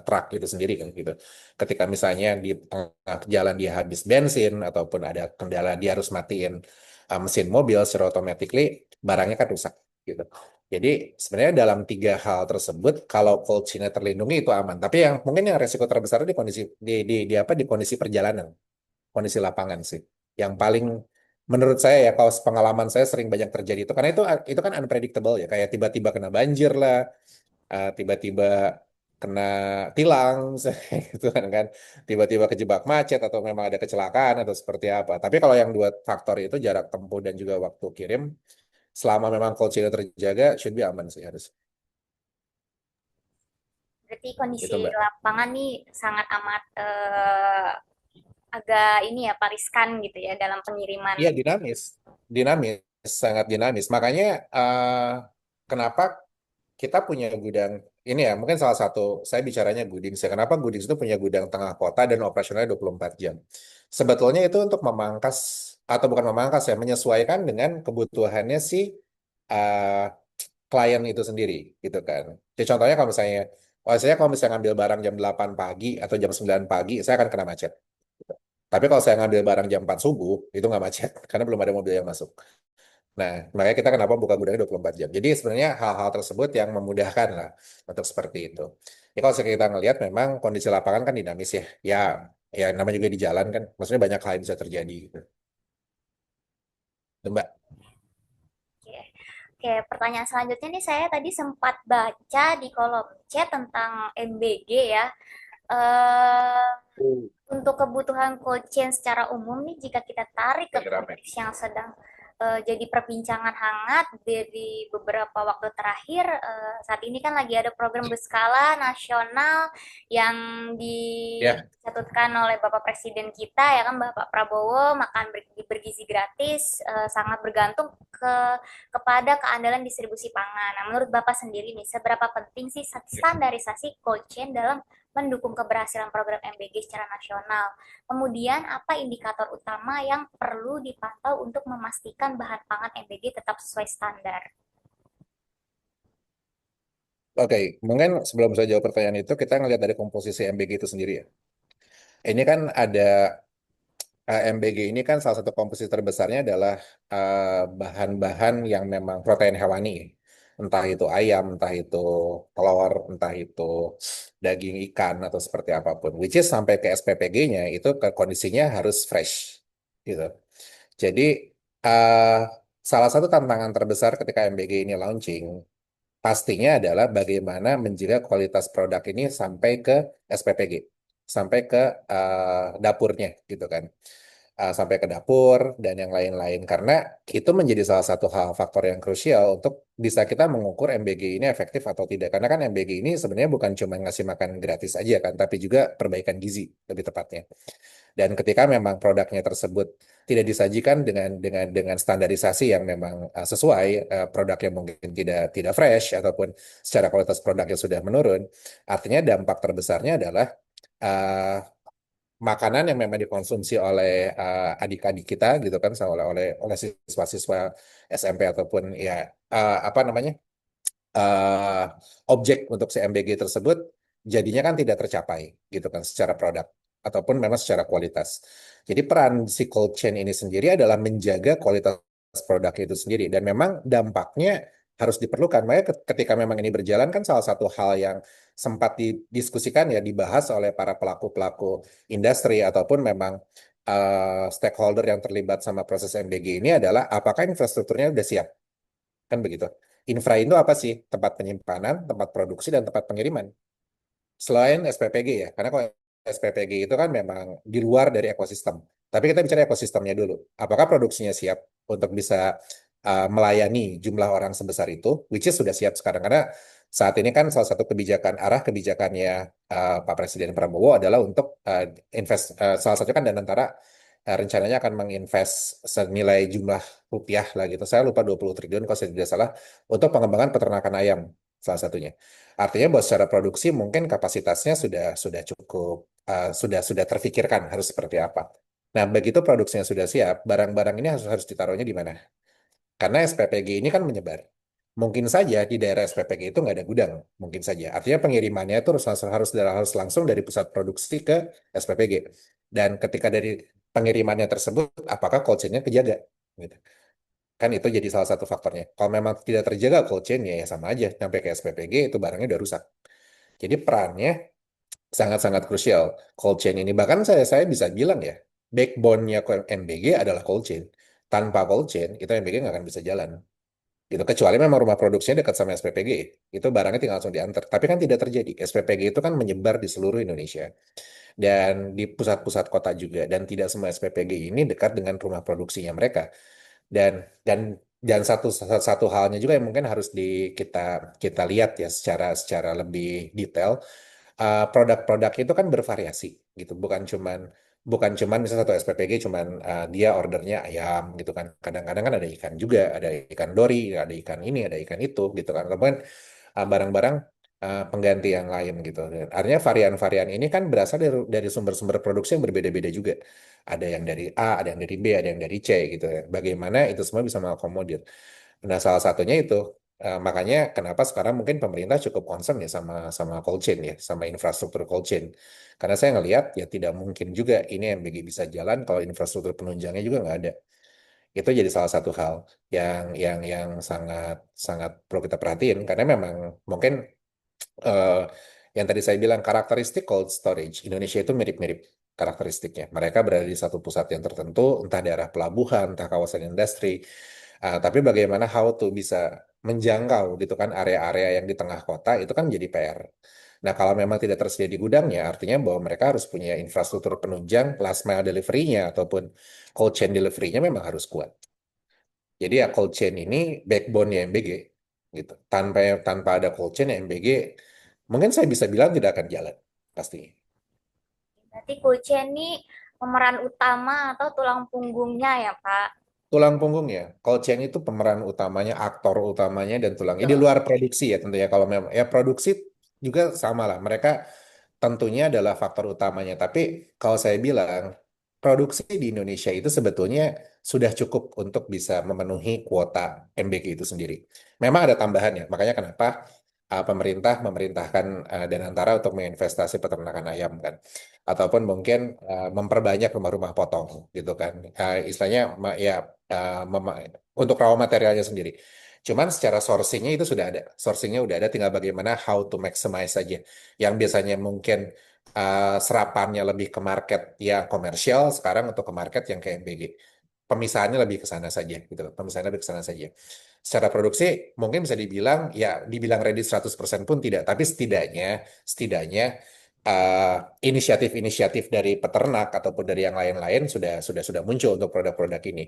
truk itu sendiri kan gitu. Ketika misalnya di tengah jalan dia habis bensin ataupun ada kendala dia harus matiin mesin mobil secara automatically barangnya kan rusak gitu. Jadi sebenarnya dalam tiga hal tersebut, kalau cold chain terlindungi itu aman. Tapi yang mungkin yang resiko terbesar di kondisi di apa di kondisi perjalanan, kondisi lapangan sih. Yang paling menurut saya ya, kalau pengalaman saya sering banyak terjadi itu karena itu kan unpredictable ya, kayak tiba-tiba kena banjir lah, tiba-tiba kena tilang, gitu kan, tiba-tiba kejebak macet atau memang ada kecelakaan atau seperti apa. Tapi kalau yang dua faktor itu jarak tempuh dan juga waktu kirim, selama memang cold chain terjaga, should be aman sih harus. Berarti Itu kondisi Mbak. lapangan nih sangat amat agak ini ya, pariskan gitu ya dalam pengiriman. Iya dinamis, dinamis, sangat dinamis. Makanya kenapa kita punya gudang ini ya, mungkin salah satu saya bicaranya Goodings ya. Kenapa Goodings itu punya gudang tengah kota dan operasionalnya 24 jam. Sebetulnya itu untuk memangkas atau bukan memangkas ya, menyesuaikan dengan kebutuhannya si uh, klien itu sendiri gitu kan. Jadi contohnya kalau misalnya, saya kalau misalnya ngambil barang jam 8 pagi atau jam 9 pagi, saya akan kena macet. Tapi kalau saya ngambil barang jam 4 subuh, itu nggak macet, karena belum ada mobil yang masuk. Nah, makanya kita kenapa buka gudangnya 24 jam. Jadi sebenarnya hal-hal tersebut yang memudahkan lah untuk seperti itu. Ya kalau kita ngelihat memang kondisi lapangan kan dinamis ya. Ya, ya namanya juga di jalan kan. Maksudnya banyak hal yang bisa terjadi gitu. Tuh, Mbak. Oke. Oke, pertanyaan selanjutnya nih saya tadi sempat baca di kolom chat tentang MBG ya. Eh, untuk kebutuhan cold chain secara umum nih, jika kita tarik ke Lagi rame. konteks yang sedang jadi perbincangan hangat dari beberapa waktu terakhir, saat ini kan lagi ada program berskala nasional yang Ya, dicatatkan oleh Bapak Presiden kita ya kan, Bapak Prabowo, makan bergizi gratis, sangat bergantung kepada keandalan distribusi pangan. Nah, menurut Bapak sendiri nih, seberapa penting sih standarisasi cold chain dalam mendukung keberhasilan program MBG secara nasional? Kemudian, apa indikator utama yang perlu dipantau untuk memastikan bahan pangan MBG tetap sesuai standar? oke. Mungkin sebelum saya jawab pertanyaan itu, kita ngelihat dari komposisi MBG itu sendiri ya. Ini kan ada MBG ini kan salah satu komposisi terbesarnya adalah bahan-bahan yang memang protein hewani. Entah itu ayam, entah itu telur, entah itu daging ikan atau seperti apapun. Which is sampai ke SPPG-nya itu ke kondisinya harus fresh gitu. Jadi eh, salah satu tantangan terbesar ketika MBG ini launching pastinya adalah bagaimana menjaga kualitas produk ini sampai ke SPPG, sampai ke dapurnya gitu kan. Sampai ke dapur dan yang lain-lain karena itu menjadi salah satu hal faktor yang krusial untuk bisa kita mengukur MBG ini efektif atau tidak karena kan MBG ini sebenarnya bukan cuma ngasih makan gratis aja kan tapi juga perbaikan gizi lebih tepatnya dan ketika memang produknya tersebut tidak disajikan dengan standarisasi yang memang sesuai produk yang mungkin tidak tidak fresh ataupun secara kualitas produknya sudah menurun artinya dampak terbesarnya adalah uh, makanan yang memang dikonsumsi oleh adik-adik kita gitu kan oleh siswa-siswa SMP ataupun ya apa namanya eh, objek untuk CMBG tersebut jadinya kan tidak tercapai gitu kan secara produk ataupun memang secara kualitas. Jadi peran si cold chain ini sendiri adalah menjaga kualitas produk itu sendiri dan memang dampaknya harus diperlukan. Makanya ketika memang ini berjalan kan salah satu hal yang sempat didiskusikan ya dibahas oleh para pelaku-pelaku industri ataupun memang stakeholder yang terlibat sama proses MBG ini adalah apakah infrastrukturnya sudah siap kan begitu. Infra itu apa sih? Tempat penyimpanan, tempat produksi, dan tempat pengiriman. Selain SPPG ya, karena kalau SPPG itu kan memang di luar dari ekosistem. Tapi kita bicara ekosistemnya dulu. Apakah produksinya siap untuk bisa melayani jumlah orang sebesar itu, which is sudah siap sekarang. Karena saat ini kan salah satu arah kebijakannya Pak Presiden Prabowo adalah untuk salah satunya kan Danantara rencananya akan menginvest senilai jumlah rupiah lah gitu. Saya lupa 20 triliun kalau saya tidak salah untuk pengembangan peternakan ayam salah satunya. Artinya bahwa secara produksi mungkin kapasitasnya sudah cukup sudah terfikirkan harus seperti apa. Nah, begitu produksinya sudah siap, barang-barang ini harus ditaruhnya di mana? Karena SPPG ini kan menyebar. Mungkin saja di daerah SPPG itu nggak ada gudang, mungkin saja. Artinya pengirimannya itu harus langsung dari pusat produksi ke SPPG. Dan ketika dari pengirimannya tersebut, apakah cold chain-nya kejaga? Gitu. Kan itu jadi salah satu faktornya. Kalau memang tidak terjaga cold chain-nya ya sama aja. Sampai ke SPPG itu barangnya udah rusak. Jadi perannya sangat-sangat krusial cold chain ini. Bahkan saya bisa bilang ya, backbone-nya MBG adalah cold chain. Tanpa cold chain, itu MBG nggak akan bisa jalan. Gitu. Kecuali memang rumah produksinya dekat sama SPPG. Itu barangnya tinggal langsung diantar. Tapi kan tidak terjadi. SPPG itu kan menyebar di seluruh Indonesia. Dan di pusat-pusat kota juga. Dan tidak semua SPPG ini dekat dengan rumah produksinya mereka. Dan dan dan satu halnya juga yang mungkin harus kita kita lihat ya secara lebih detail produk-produk itu kan bervariasi gitu bukan cuman misalnya satu SPPG cuman dia ordernya ayam gitu kan kadang-kadang kan ada ikan juga ada ikan dori ada ikan ini ada ikan itu gitu kan kemudian barang-barang pengganti yang lain gitu. Dan artinya varian-varian ini kan berasal dari sumber-sumber produksi yang berbeda-beda juga. Ada yang dari A, ada yang dari B, ada yang dari C gitu. Bagaimana itu semua bisa mengakomodir. Nah, salah satunya itu makanya kenapa sekarang mungkin pemerintah cukup concern ya sama sama cold chain ya, sama infrastruktur cold chain. Karena saya ngelihat ya tidak mungkin juga ini MBG bisa jalan kalau infrastruktur penunjangnya juga nggak ada. Itu jadi salah satu hal yang sangat sangat perlu kita perhatiin karena memang mungkin eh, yang tadi saya bilang karakteristik cold storage Indonesia itu mirip-mirip karakteristiknya. Mereka berada di satu pusat yang tertentu, entah daerah pelabuhan, entah kawasan industri. Tapi bagaimana how to bisa menjangkau gitu kan area-area yang di tengah kota itu kan jadi PR. Nah, kalau memang tidak tersedia di gudangnya, artinya bahwa mereka harus punya infrastruktur penunjang last mile delivery-nya ataupun cold chain delivery-nya memang harus kuat. Jadi ya cold chain ini backbone-nya MBG gitu. Tanpa ada cold chain ya MBG mungkin saya bisa bilang tidak akan jalan pastinya. Berarti Kuce ini pemeran utama atau tulang punggungnya ya, Pak? Tulang punggungnya, cold chain itu pemeran utamanya, aktor utamanya dan tulangnya di Betul. luar produksi ya tentunya kalau memang ya produksi juga sama lah. Mereka tentunya adalah faktor utamanya. Tapi kalau saya bilang produksi di Indonesia itu sebetulnya sudah cukup untuk bisa memenuhi kuota MBK itu sendiri. Memang ada tambahannya, makanya kenapa pemerintah memerintahkan Danantara untuk menginvestasi peternakan ayam kan, ataupun mungkin memperbanyak rumah-rumah potong gitu kan. Istilahnya ya untuk raw materialnya sendiri. Cuman secara sourcingnya itu sudah ada, sourcingnya udah ada, tinggal bagaimana how to maximize saja. Yang biasanya mungkin serapannya lebih ke market yang komersial, sekarang untuk ke market yang ke MBG. Pemisahannya lebih ke sana saja, gitu. Pemisahannya lebih ke sana saja. Secara produksi mungkin bisa dibilang ya dibilang ready 100% pun tidak, tapi setidaknya eh, inisiatif-inisiatif dari peternak ataupun dari yang lain-lain sudah muncul untuk produk-produk ini.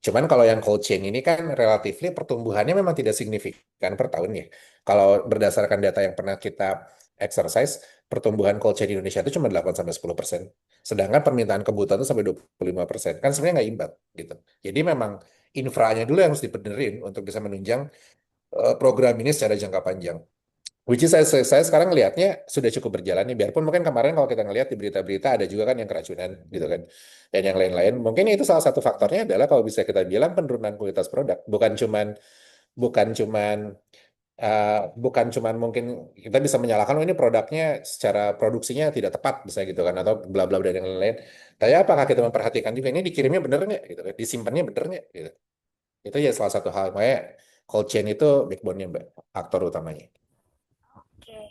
Cuman kalau yang cold chain ini kan relatifly pertumbuhannya memang tidak signifikan per tahun ya. Kalau berdasarkan data yang pernah kita exercise, pertumbuhan cold chain di Indonesia itu cuma 8-10%. Sedangkan permintaan kebutuhan itu sampai 25%. Kan sebenarnya nggak imbang gitu. Jadi memang infranya dulu yang harus dibenerin untuk bisa menunjang program ini secara jangka panjang. Which is saya sekarang ngelihatnya sudah cukup berjalan nih. Biarpun mungkin kemarin kalau kita ngelihat di berita-berita ada juga kan yang keracunan gitu kan. Dan yang lain-lain. Mungkin itu salah satu faktornya adalah kalau bisa kita bilang penurunan kualitas produk. Bukan cuman bukan cuman mungkin kita bisa menyalahkan oh ini produknya secara produksinya tidak tepat bisa gitu kan atau bla bla bla dan yang lain-lain. Tapi apakah kita memperhatikan juga ini dikirimnya bener nggak gitu kan? Disimpannya bener nggak gitu. Itu ya salah satu hal. Makanya cold chain itu backbone-nya Mbak, aktor utamanya. Oke.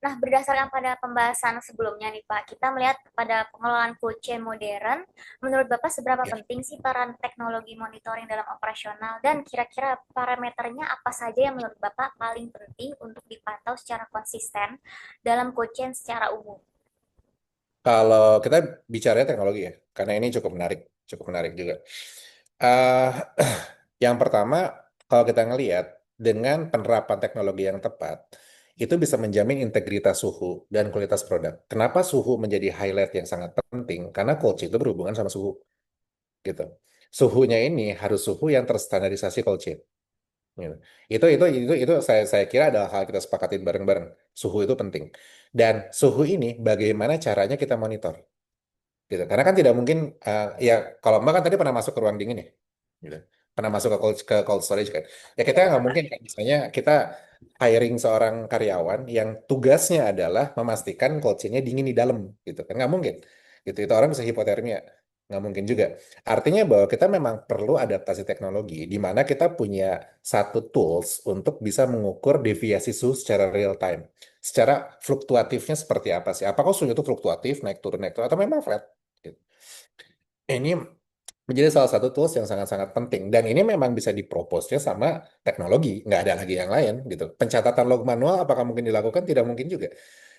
Nah, berdasarkan pada pembahasan sebelumnya nih Pak, kita melihat pada pengelolaan cold chain modern, menurut Bapak seberapa Ya. penting sih peran teknologi monitoring dalam operasional dan kira-kira parameternya apa saja yang menurut Bapak paling penting untuk dipantau secara konsisten dalam cold chain secara umum? Kalau kita bicara teknologi ya, karena ini cukup menarik juga. Eh, yang pertama, kalau kita ngelihat dengan penerapan teknologi yang tepat, itu bisa menjamin integritas suhu dan kualitas produk. Kenapa suhu menjadi highlight yang sangat penting? Karena cold chain itu berhubungan sama suhu, gitu. Suhunya ini harus suhu yang terstandarisasi cold chain. Gitu. Itu saya kira adalah hal kita sepakatin bareng-bareng. Suhu itu penting. Dan suhu ini bagaimana caranya kita monitor? Gitu. Karena kan tidak mungkin ya kalau Mbak kan tadi pernah masuk ke ruang dingin ya, gitu. Pernah masuk ke cold storage kan. Ya kita Betul, nggak Pak. mungkin kan misalnya kita hiring seorang karyawan yang tugasnya adalah memastikan cold chain-nya dingin di dalam gitu kan nggak mungkin. Gitu itu orang bisa hipotermia. Nggak mungkin juga. Artinya bahwa kita memang perlu adaptasi teknologi di mana kita punya satu tools untuk bisa mengukur deviasi suhu secara real time. Secara fluktuatifnya seperti apa sih? Apakah suhu itu fluktuatif, naik turun, atau memang flat? Gitu. Ini menjadi salah satu tools yang sangat-sangat penting. Dan ini memang bisa dipropose sama teknologi. Nggak ada lagi yang lain gitu. Pencatatan log manual apakah mungkin dilakukan? Tidak mungkin juga.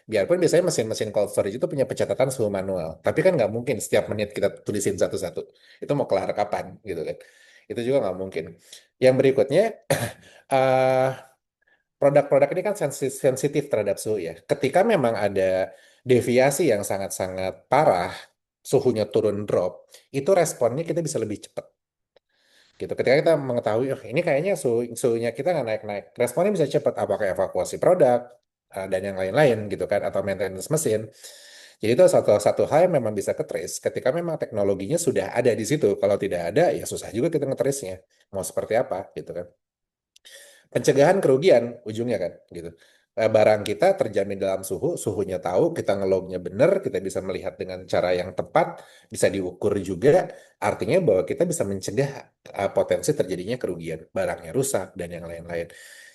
Biarpun biasanya mesin-mesin cold storage itu punya pencatatan suhu manual. Tapi kan nggak mungkin setiap menit kita tulisin satu-satu. Itu mau kelar kapan gitu kan. Itu juga nggak mungkin. Yang berikutnya, eh, produk-produk ini kan sensitif terhadap suhu ya. Ketika memang ada deviasi yang sangat-sangat parah, suhunya turun drop, itu responnya kita bisa lebih cepat. Gitu. Ketika kita mengetahui, oh ini kayaknya suhunya kita nggak naik-naik, responnya bisa cepat. Apakah evakuasi produk dan yang lain-lain gitu kan, atau maintenance mesin. Jadi itu satu satu hal yang memang bisa ke-trace ketika memang teknologinya sudah ada di situ. Kalau tidak ada, ya susah juga kita nge-trace-nya. Mau seperti apa gitu kan. Pencegahan kerugian ujungnya kan gitu. barang kita terjamin dalam suhunya tahu, kita ngelognya benar, kita bisa melihat dengan cara yang tepat, bisa diukur juga, artinya bahwa kita bisa mencegah potensi terjadinya kerugian, barangnya rusak, dan yang lain-lain.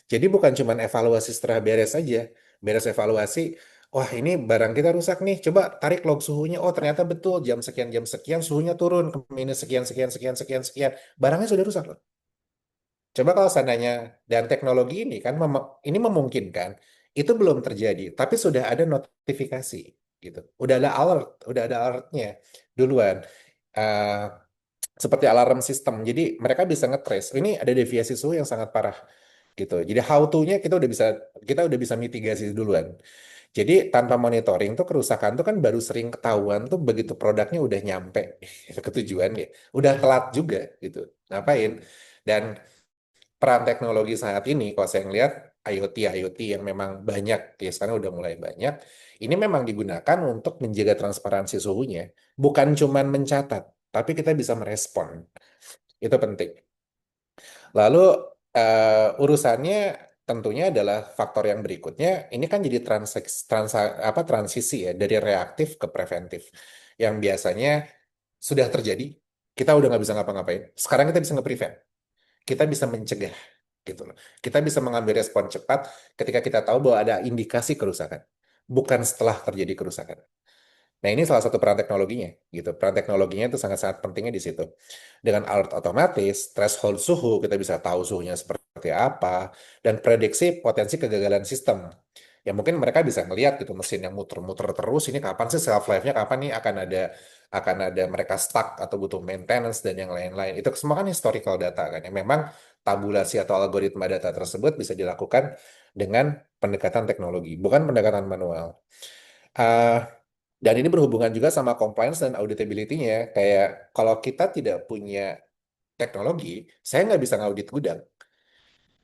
Jadi bukan cuma evaluasi setelah beres saja, beres evaluasi, wah ini barang kita rusak nih, coba tarik log suhunya, oh ternyata betul jam sekian suhunya turun ke minus sekian, sekian, sekian, sekian, sekian, barangnya sudah rusak loh. Coba kalau seandainya dan teknologi ini kan ini memungkinkan itu belum terjadi, tapi sudah ada notifikasi gitu, udah ada alertnya duluan. Eh, Seperti alarm sistem. Jadi mereka bisa nge-trace. Ini ada deviasi suhu yang sangat parah gitu. Jadi how to-nya kita udah bisa mitigasi duluan. Jadi tanpa monitoring tuh kerusakan tuh kan baru sering ketahuan tuh begitu produknya udah nyampe ke tujuan ya. Udah telat juga gitu. Ngapain? Dan peran teknologi saat ini, kalau saya ngelihat IoT yang memang banyak, ya sekarang udah mulai banyak, ini memang digunakan untuk menjaga transparansi suhunya, bukan cuman mencatat, tapi kita bisa merespon. Itu penting. Lalu urusannya tentunya adalah faktor yang berikutnya, ini kan jadi transisi ya, dari reaktif ke preventif. Yang biasanya sudah terjadi, kita udah nggak bisa ngapa-ngapain. Sekarang kita bisa nge-prevent, kita bisa mencegah gitu loh. Kita bisa mengambil respon cepat ketika kita tahu bahwa ada indikasi kerusakan, bukan setelah terjadi kerusakan. Nah, ini salah satu peran teknologinya gitu. Peran teknologinya itu sangat-sangat pentingnya di situ. Dengan alert otomatis, threshold suhu, kita bisa tahu suhunya seperti apa dan prediksi potensi kegagalan sistem. Ya mungkin mereka bisa ngelihat gitu mesin yang muter-muter terus ini kapan sih shelf life-nya, kapan nih akan ada mereka stuck atau butuh maintenance dan yang lain-lain. Itu semua kan historical data kan yang memang tabulasi atau algoritma data tersebut bisa dilakukan dengan pendekatan teknologi, bukan pendekatan manual. Ah, dan ini berhubungan juga sama compliance dan auditability-nya. Kayak kalau kita tidak punya teknologi, saya nggak bisa ngaudit gudang.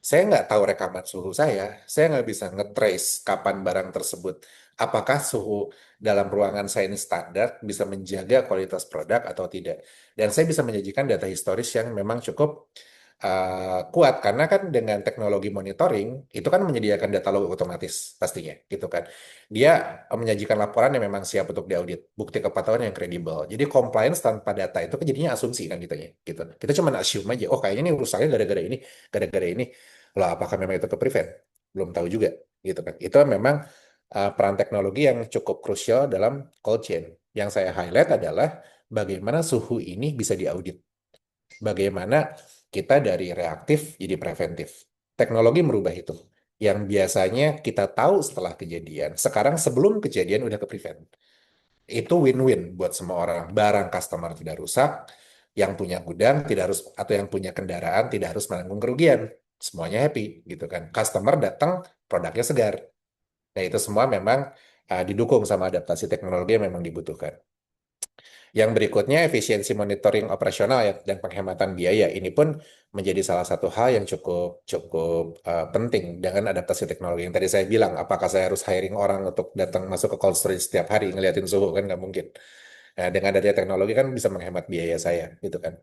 Saya nggak tahu rekaman suhu saya nggak bisa nge-trace kapan barang tersebut. Apakah suhu dalam ruangan saya ini standar, bisa menjaga kualitas produk atau tidak. Dan saya bisa menyajikan data historis yang memang cukup kuat, karena kan dengan teknologi monitoring, itu kan menyediakan data log otomatis pastinya, gitu kan. Dia menyajikan laporan yang memang siap untuk diaudit, bukti kepatuhan yang kredibel. Jadi compliance tanpa data itu kan jadinya asumsi kan gitu ya. Gitu. Kita cuma assume aja, oh kayaknya ini rusaknya gara-gara ini, gara-gara ini. Lah, apakah memang itu ke prevent? Belum tahu juga, gitu kan. Itu memang peran teknologi yang cukup krusial dalam cold chain. Yang saya highlight adalah bagaimana suhu ini bisa diaudit. Bagaimana kita dari reaktif jadi preventif. Teknologi merubah itu. Yang biasanya kita tahu setelah kejadian, sekarang sebelum kejadian udah ke prevent. Itu win-win buat semua orang. Barang customer tidak rusak, yang punya gudang tidak harus, atau yang punya kendaraan tidak harus menanggung kerugian. Semuanya happy gitu kan. Customer datang, produknya segar. Nah, itu semua memang didukung sama adaptasi teknologi yang memang dibutuhkan. Yang berikutnya efisiensi monitoring operasional ya, dan penghematan biaya. Ini pun menjadi salah satu hal yang cukup cukup penting dengan adaptasi teknologi yang tadi saya bilang. Apakah saya harus hiring orang untuk datang masuk ke cold storage setiap hari ngeliatin suhu, kan nggak mungkin. Nah, dengan adanya teknologi kan bisa menghemat biaya saya gitu kan.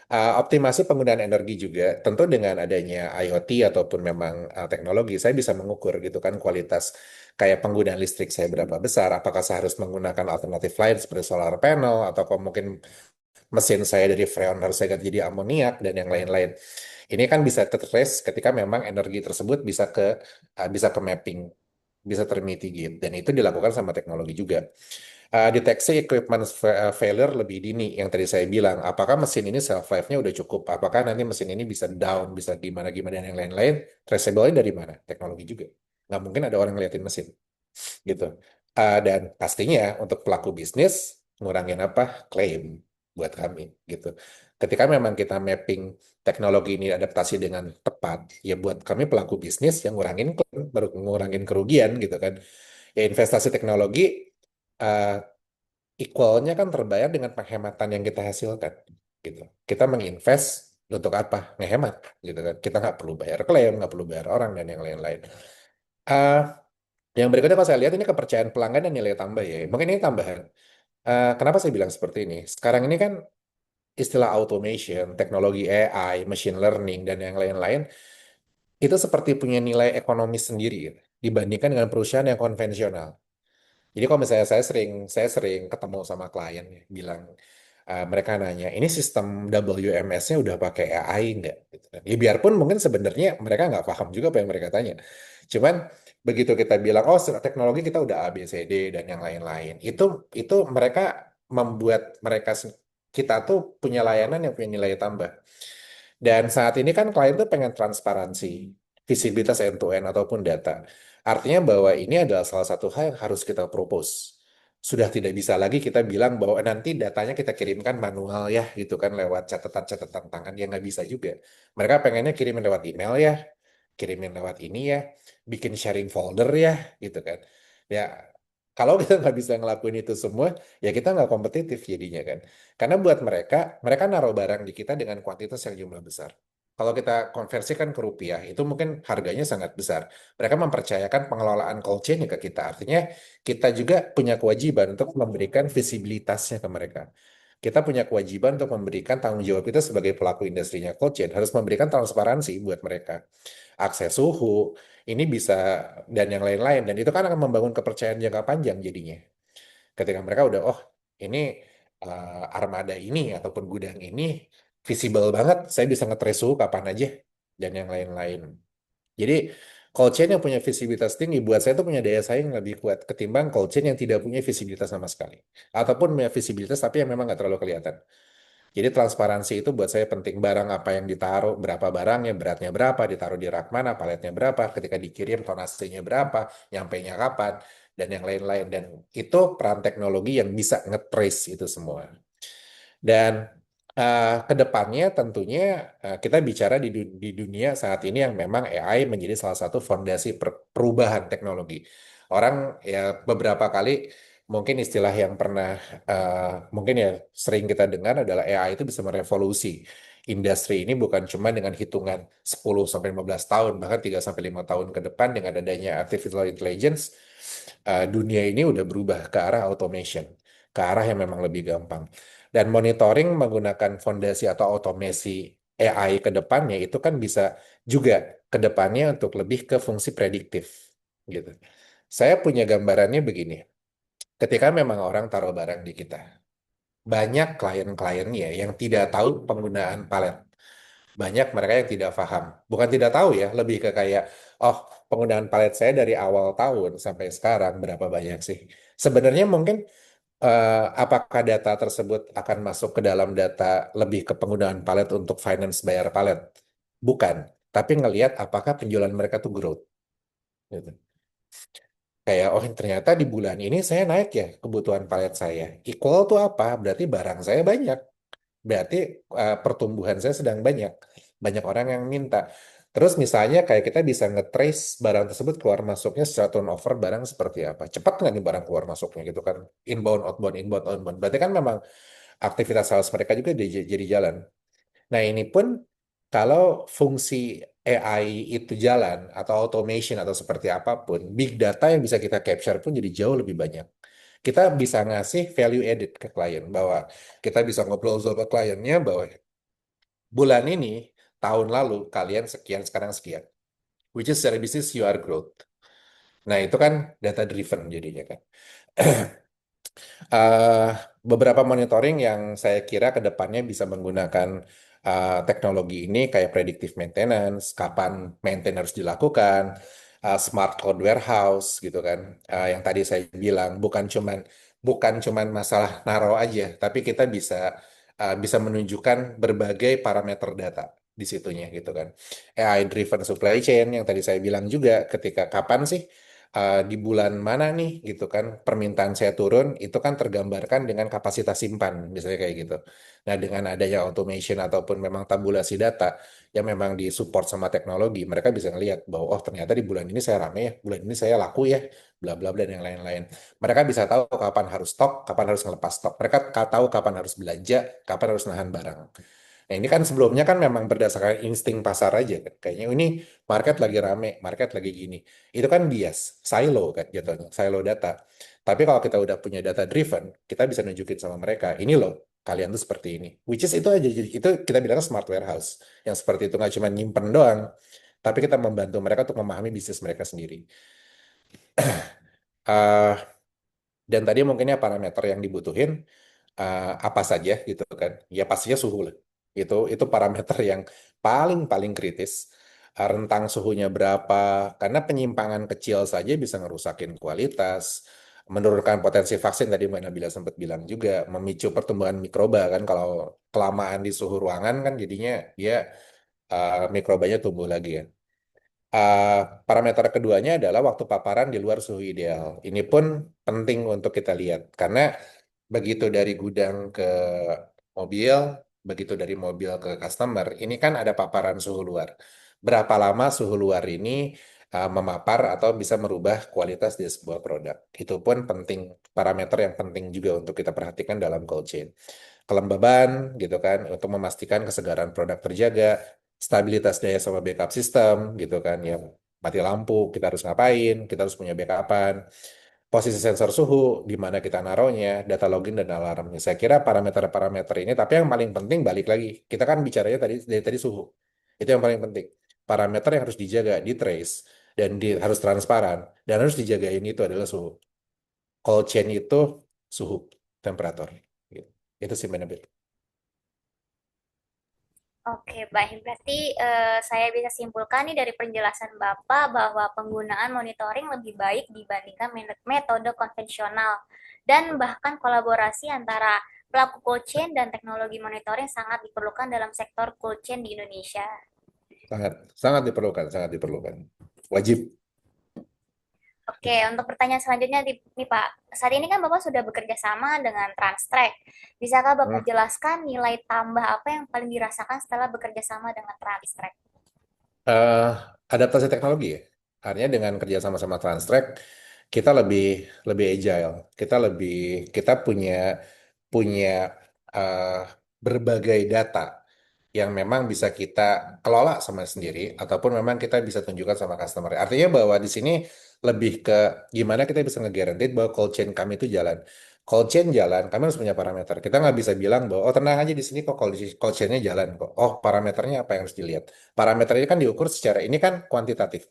Optimasi penggunaan energi juga, tentu dengan adanya IoT ataupun memang teknologi, saya bisa mengukur gitu kan kualitas kayak penggunaan listrik saya berapa besar, apakah saya harus menggunakan alternatif lain seperti solar panel, atau kok mungkin mesin saya dari freon harus saya ganti jadi amoniak dan yang lain-lain. Ini kan bisa tertrace ketika memang energi tersebut bisa ke mapping, bisa termitigate, dan itu dilakukan sama teknologi juga. Deteksi equipment failure lebih dini yang tadi saya bilang, apakah mesin ini shelf life-nya udah cukup, apakah nanti mesin ini bisa down, bisa gimana-gimana dan yang lain-lain, traceable-nya dari mana? Teknologi juga. Nggak mungkin ada orang ngeliatin mesin gitu. Dan pastinya untuk pelaku bisnis ngurangin apa? Klaim buat kami gitu. Ketika memang kita mapping teknologi ini adaptasi dengan tepat, ya buat kami pelaku bisnis yang ngurangin klaim, baru ngurangin kerugian gitu kan. Ya investasi teknologi uh, equalnya kan terbayar dengan penghematan yang kita hasilkan gitu. Kita menginvest untuk apa? Ngehemat gitu kan. Kita nggak perlu bayar klaim, nggak perlu bayar orang dan yang lain-lain. Uh, yang berikutnya kalau saya lihat ini kepercayaan pelanggan dan nilai tambah ya. Mungkin ini tambahan. Kenapa saya bilang seperti ini? Sekarang ini kan istilah automation, teknologi AI, machine learning, dan yang lain-lain, itu seperti punya nilai ekonomis sendiri gitu. dibandingkan dengan perusahaan yang konvensional. Jadi kalau misalnya saya sering ketemu sama klien ya, bilang mereka nanya, ini sistem WMS-nya udah pakai AI nggak? Gitu kan. Ya biarpun mungkin sebenarnya mereka nggak paham juga apa yang mereka tanya. Cuman begitu kita bilang, oh teknologi kita udah A, B, C, D dan yang lain-lain, itu mereka membuat kita tuh punya layanan yang punya nilai tambah. Dan saat ini kan klien tuh pengen transparansi, visibilitas end to end ataupun data. Artinya bahwa ini adalah salah satu hal yang harus kita propose. Sudah tidak bisa lagi kita bilang bahwa nanti datanya kita kirimkan manual ya gitu kan lewat catatan-catatan tangan yang nggak bisa juga. Mereka pengennya kirimin lewat email ya, kirimin lewat ini ya, bikin sharing folder ya gitu kan. Ya kalau kita nggak bisa ngelakuin itu semua, ya kita nggak kompetitif jadinya kan. Karena buat mereka naruh barang di kita dengan kuantitas yang jumlah besar. Kalau kita konversikan ke rupiah, itu mungkin harganya sangat besar. Mereka mempercayakan pengelolaan cold chain ke kita. Artinya kita juga punya kewajiban untuk memberikan visibilitasnya ke mereka. Kita punya kewajiban untuk memberikan tanggung jawab kita sebagai pelaku industrinya cold chain, harus memberikan transparansi buat mereka. Akses suhu, ini bisa, dan yang lain-lain. Dan itu kan akan membangun kepercayaan jangka panjang jadinya. Ketika mereka udah, oh ini armada ini ataupun gudang ini visible banget, saya bisa nge-trace suhu kapan aja, dan yang lain-lain. Jadi cold chain yang punya visibilitas tinggi buat saya itu punya daya saing lebih kuat ketimbang cold chain yang tidak punya visibilitas sama sekali. Ataupun punya visibilitas tapi yang memang nggak terlalu kelihatan. Jadi transparansi itu buat saya penting. Barang apa yang ditaruh, berapa barangnya, beratnya berapa, ditaruh di rak mana, paletnya berapa, ketika dikirim tonasenya berapa, nyampainya kapan, dan yang lain-lain. Dan itu peran teknologi yang bisa nge-trace itu semua. Dan ke depannya tentunya kita bicara di dunia saat ini yang memang AI menjadi salah satu fondasi perubahan teknologi. Orang ya beberapa kali mungkin istilah yang pernah mungkin ya sering kita dengar adalah AI itu bisa merevolusi industri ini bukan cuma dengan hitungan 10 sampai 15 tahun bahkan 3 sampai 5 tahun ke depan dengan adanya artificial intelligence dunia ini udah berubah ke arah automation, ke arah yang memang lebih gampang. Dan monitoring menggunakan fondasi atau otomasi AI ke depannya itu kan bisa juga ke depannya untuk lebih ke fungsi prediktif gitu. Saya punya gambarannya begini. Ketika memang orang taruh barang di kita, banyak klien-kliennya yang tidak tahu penggunaan palet. Banyak mereka yang tidak paham. Bukan tidak tahu ya, lebih ke kayak, oh penggunaan palet saya dari awal tahun sampai sekarang berapa banyak sih? Sebenarnya mungkin apakah data tersebut akan masuk ke dalam data lebih ke penggunaan palet untuk finance bayar palet? Bukan, tapi ngelihat apakah penjualan mereka tuh growth. Gitu. Kayak, oh ternyata di bulan ini saya naik ya kebutuhan palet saya. Equal tuh apa? Berarti barang saya banyak. Berarti pertumbuhan saya sedang banyak. Banyak orang yang minta. Terus misalnya kayak kita bisa nge-trace barang tersebut keluar masuknya secara turnover barang seperti apa. Cepat nggak nih barang keluar masuknya gitu kan. Inbound, outbound, inbound, outbound. Berarti kan memang aktivitas sales mereka juga jadi jalan. Nah ini pun kalau fungsi AI itu jalan atau automation atau seperti apapun, big data yang bisa kita capture pun jadi jauh lebih banyak. Kita bisa ngasih value added ke klien bahwa kita bisa ngobrol sama kliennya bahwa bulan ini, tahun lalu kalian sekian, sekarang sekian. Which is secara bisnis you are growth. Nah itu kan data driven jadinya kan. eh, Beberapa monitoring yang saya kira ke depannya bisa menggunakan teknologi ini kayak predictive maintenance, kapan maintenance harus dilakukan, smart cloud warehouse gitu kan. Yang tadi saya bilang bukan cuman masalah naro aja, tapi kita bisa menunjukkan berbagai parameter data di situnya gitu kan. AI driven supply chain yang tadi saya bilang juga ketika kapan sih di bulan mana nih gitu kan permintaan saya turun itu kan tergambarkan dengan kapasitas simpan misalnya kayak gitu. Nah dengan adanya automation ataupun memang tabulasi data yang memang disupport sama teknologi mereka bisa ngelihat bahwa oh ternyata di bulan ini saya rame ya, bulan ini saya laku ya, bla bla bla dan yang lain-lain. Mereka bisa tahu kapan harus stok, kapan harus ngelepas stok. Mereka tahu kapan harus belanja, kapan harus nahan barang. Nah, ini kan sebelumnya kan memang berdasarkan insting pasar aja kan. Kayaknya ini market lagi rame, market lagi gini. Itu kan bias, silo kan jatuhnya, silo data. Tapi kalau kita udah punya data driven, kita bisa nunjukin sama mereka, ini loh, kalian tuh seperti ini. Which is itu aja, itu kita bilang smart warehouse. Yang seperti itu nggak cuma nyimpen doang, tapi kita membantu mereka untuk memahami bisnis mereka sendiri. Eh, dan tadi mungkinnya parameter yang dibutuhin apa saja gitu kan? Ya pastinya suhu lah. Itu parameter yang paling paling kritis. Rentang suhunya berapa? Karena penyimpangan kecil saja bisa ngerusakin kualitas, menurunkan potensi vaksin tadi Mbak Nabila sempat bilang juga, memicu pertumbuhan mikroba kan kalau kelamaan di suhu ruangan kan jadinya dia mikrobanya tumbuh lagi ya. Uh, Parameter keduanya adalah waktu paparan di luar suhu ideal. Ini pun penting untuk kita lihat karena begitu dari gudang ke mobil, begitu dari mobil ke customer, ini kan ada paparan suhu luar. Berapa lama suhu luar ini memapar atau bisa merubah kualitas di sebuah produk. Itu pun penting, parameter yang penting juga untuk kita perhatikan dalam cold chain. Kelembaban gitu kan, untuk memastikan kesegaran produk terjaga, stabilitas daya sama backup sistem gitu kan, ya mati lampu, kita harus ngapain, kita harus punya backupan posisi sensor suhu, di mana kita naruhnya, data login dan alarmnya. Saya kira parameter-parameter ini, tapi yang paling penting balik lagi, kita kan bicaranya tadi dari tadi suhu. Itu yang paling penting. Parameter yang harus dijaga, di trace, dan harus transparan, dan harus dijagain itu adalah suhu. Cold chain itu suhu, temperatur. Gitu. Itu sih benefit. Oke, baik. Berarti saya bisa simpulkan nih dari penjelasan Bapak bahwa penggunaan monitoring lebih baik dibandingkan metode konvensional dan bahkan kolaborasi antara pelaku cold chain dan teknologi monitoring sangat diperlukan dalam sektor cold chain di Indonesia. Sangat, sangat diperlukan, sangat diperlukan. Wajib. Oke, untuk pertanyaan selanjutnya nih Pak, saat ini kan Bapak sudah bekerja sama dengan Transtrack. Bisakah Bapak Hmm. jelaskan nilai tambah apa yang paling dirasakan setelah bekerja sama dengan Transtrack? eh Adaptasi teknologi ya. Artinya dengan kerja sama-sama Transtrack, kita lebih lebih agile. Kita punya punya eh, berbagai data yang memang bisa kita kelola sama sendiri ataupun memang kita bisa tunjukkan sama customer. Artinya bahwa di sini lebih ke gimana kita bisa nge-guarantee bahwa cold chain kami itu jalan. Cold chain jalan, kami harus punya parameter. Kita nggak bisa bilang bahwa oh tenang aja di sini kok cold chain-nya jalan kok. Oh parameternya apa yang harus dilihat? Parameternya kan diukur secara ini kan kuantitatif.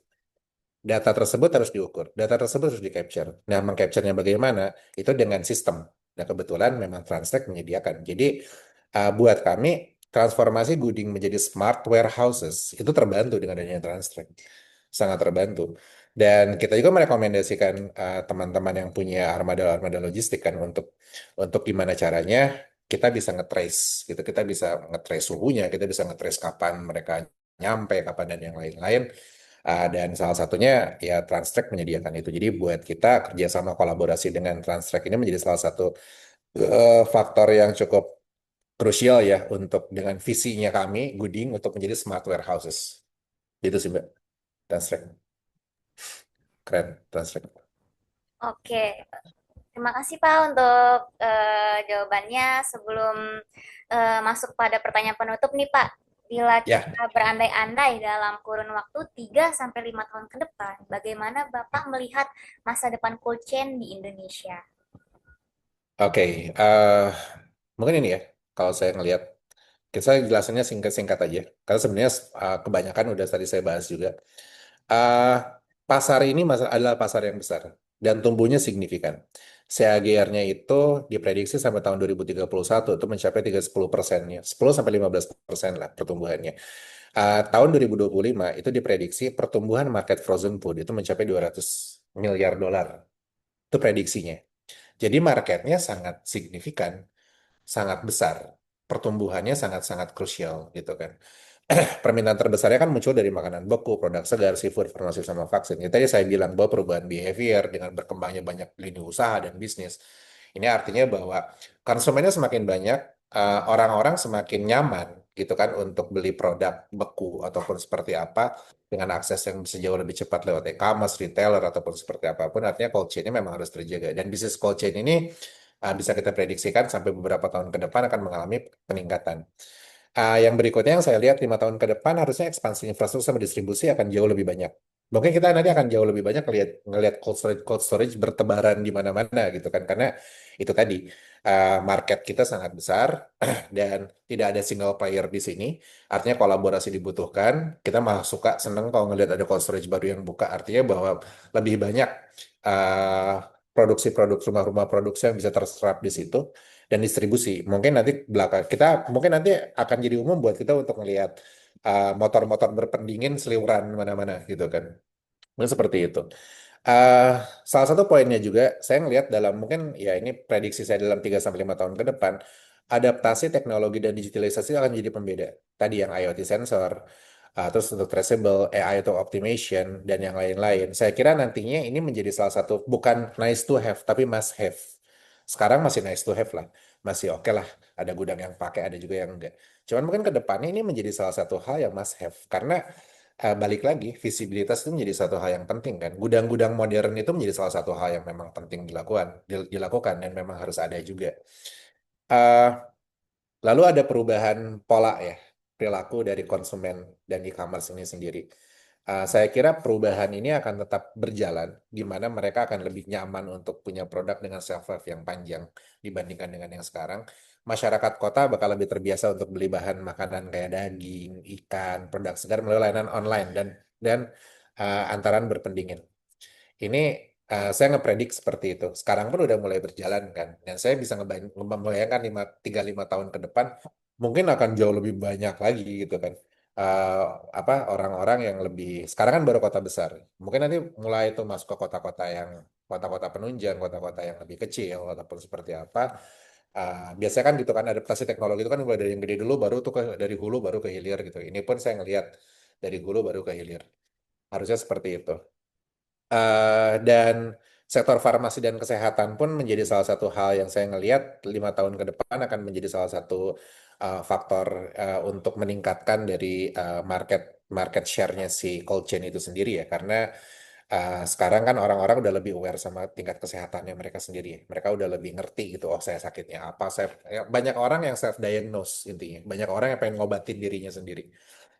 Data tersebut harus diukur, data tersebut harus di-capture. Nah, meng-capture-nya bagaimana? Itu dengan sistem. Nah, kebetulan memang Transtech menyediakan. Jadi, buat kami, transformasi Gooding menjadi smart warehouses itu terbantu dengan adanya Transtech. Sangat terbantu. Dan kita juga merekomendasikan teman-teman yang punya armada-armada logistik kan untuk gimana caranya kita bisa nge-trace gitu. Kita bisa nge-trace suhunya, kita bisa nge-trace kapan mereka nyampe, kapan dan yang lain-lain. Dan salah satunya ya Transtrack menyediakan itu. Jadi buat kita kerjasama kolaborasi dengan Transtrack ini menjadi salah satu faktor yang cukup krusial ya untuk dengan visinya kami Gooding untuk menjadi smart warehouses. Itu sih Mbak, Transtrack. Keren, Transtrack. Oke, terima kasih Pak untuk jawabannya. Sebelum masuk pada pertanyaan penutup nih Pak, bila Ya, kita berandai-andai dalam kurun waktu 3 sampai 5 tahun ke depan, bagaimana Bapak melihat masa depan cold chain di Indonesia? oke. Mungkin ini ya, kalau saya ngelihat, kita jelasannya singkat-singkat aja. Karena sebenarnya kebanyakan udah tadi saya bahas juga. Uh, Pasar ini adalah pasar yang besar dan tumbuhnya signifikan. CAGR-nya itu diprediksi sampai tahun 2031 itu mencapai 30-10%-nya, 10 sampai 15% lah pertumbuhannya. Tahun 2025 itu diprediksi pertumbuhan market frozen food itu mencapai 200 miliar dolar. Itu prediksinya. Jadi marketnya sangat signifikan, sangat besar. Pertumbuhannya sangat-sangat krusial gitu kan. Permintaan terbesarnya kan muncul dari makanan beku, produk segar, seafood, farmasi, sama vaksin. Ya, tadi saya bilang bahwa perubahan behavior dengan berkembangnya banyak lini usaha dan bisnis. Ini artinya bahwa konsumennya semakin banyak, orang-orang semakin nyaman gitu kan untuk beli produk beku ataupun seperti apa dengan akses yang bisa jauh lebih cepat lewat e-commerce, retailer ataupun seperti apapun. Artinya cold chain ini memang harus terjaga. Dan bisnis cold chain ini bisa kita prediksikan sampai beberapa tahun ke depan akan mengalami peningkatan. Yang berikutnya yang saya lihat 5 tahun ke depan harusnya ekspansi infrastruktur sama distribusi akan jauh lebih banyak. Mungkin kita nanti akan jauh lebih banyak ngelihat cold storage bertebaran di mana-mana gitu kan karena itu tadi. market kita sangat besar dan tidak ada single player di sini. Artinya kolaborasi dibutuhkan. Kita malah suka seneng kalau ngelihat ada cold storage baru yang buka. Artinya bahwa lebih banyak uh, produksi-produk rumah-rumah produksi yang bisa terserap di situ dan distribusi. Mungkin nanti belakang kita mungkin nanti akan jadi umum buat kita untuk melihat motor-motor berpendingin seliweran mana-mana gitu kan. Mungkin seperti itu. Eh, Salah satu poinnya juga, saya ngelihat dalam mungkin ya ini prediksi saya dalam 3 sampai 5 tahun ke depan, adaptasi teknologi dan digitalisasi akan jadi pembeda. Tadi yang IoT sensor, terus untuk traceable, AI atau optimization, dan yang lain-lain. Saya kira nantinya ini menjadi salah satu, bukan nice to have, tapi must have. Sekarang masih nice to have lah. Masih oke lah, ada gudang yang pakai, ada juga yang enggak. Cuman mungkin ke depannya ini menjadi salah satu hal yang must have. Karena balik lagi, visibilitas itu menjadi satu hal yang penting kan. Gudang-gudang modern itu menjadi salah satu hal yang memang penting dilakukan dan memang harus ada juga. Eh, Lalu ada perubahan pola ya, perilaku dari konsumen dan e-commerce ini sendiri. Saya kira perubahan ini akan tetap berjalan, di mana mereka akan lebih nyaman untuk punya produk dengan shelf life yang panjang dibandingkan dengan yang sekarang. Masyarakat kota bakal lebih terbiasa untuk beli bahan makanan kayak daging, ikan, produk segar melalui layanan online dan antaran berpendingin. Ini saya ngepredik seperti itu. Sekarang pun udah mulai berjalan kan. Dan saya bisa membayangkan 3-5 tahun ke depan mungkin akan jauh lebih banyak lagi gitu kan. Eh, Orang-orang yang lebih sekarang kan baru kota besar. Mungkin nanti mulai itu masuk ke kota-kota penunjang, kota-kota yang lebih kecil ataupun seperti apa. Biasanya kan gitu kan adaptasi teknologi itu kan mulai dari yang gede dulu baru tuh dari hulu baru ke hilir gitu. Ini pun saya ngelihat dari hulu baru ke hilir. Harusnya seperti itu. Dan sektor farmasi dan kesehatan pun menjadi salah satu hal yang saya ngelihat 5 tahun ke depan akan menjadi salah satu faktor untuk meningkatkan dari market market share-nya si cold chain itu sendiri ya karena sekarang kan orang-orang udah lebih aware sama tingkat kesehatannya mereka sendiri. Mereka udah lebih ngerti gitu, oh saya sakitnya apa. Banyak orang yang self diagnose intinya. Banyak orang yang pengen ngobatin dirinya sendiri.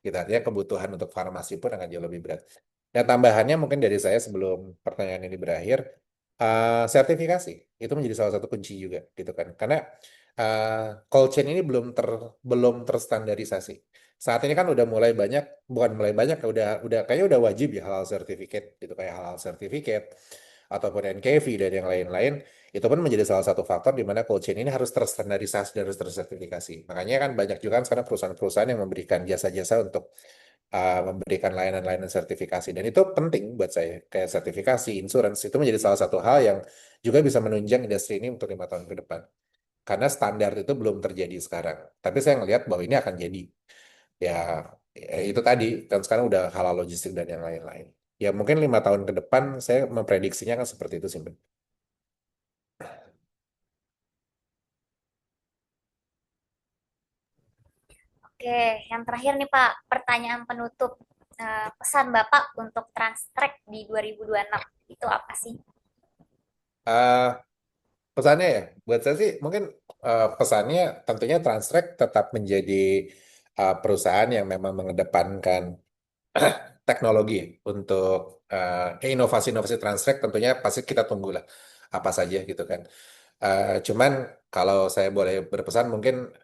Gitu, artinya kebutuhan untuk farmasi pun akan jauh lebih berat. Ya tambahannya mungkin dari saya sebelum pertanyaan ini berakhir, sertifikasi itu menjadi salah satu kunci juga gitu kan. Karena cold chain ini belum terstandarisasi. Saat ini kan udah mulai banyak, bukan mulai banyak, udah kayaknya udah wajib ya halal certificate gitu kayak halal certificate ataupun NKV dan yang lain-lain. Itu pun menjadi salah satu faktor di mana cold chain ini harus terstandarisasi dan harus tersertifikasi. Makanya kan banyak juga kan sekarang perusahaan-perusahaan yang memberikan jasa-jasa untuk memberikan layanan-layanan sertifikasi dan itu penting buat saya kayak sertifikasi, insurance itu menjadi salah satu hal yang juga bisa menunjang industri ini untuk 5 tahun ke depan karena standar itu belum terjadi sekarang tapi saya ngelihat bahwa ini akan jadi ya, itu tadi kan sekarang udah halal logistik dan yang lain-lain ya mungkin 5 tahun ke depan saya memprediksinya kan seperti itu sih Mbak. Oke, yang terakhir nih Pak, pertanyaan penutup. Pesan Bapak untuk Transtrek di 2026 itu apa sih? Ah, Pesannya ya buat saya sih mungkin pesannya tentunya Transtrek tetap menjadi perusahaan yang memang mengedepankan teknologi untuk inovasi-inovasi Transtrek tentunya pasti kita tunggu lah apa saja gitu kan. Cuman kalau saya boleh berpesan mungkin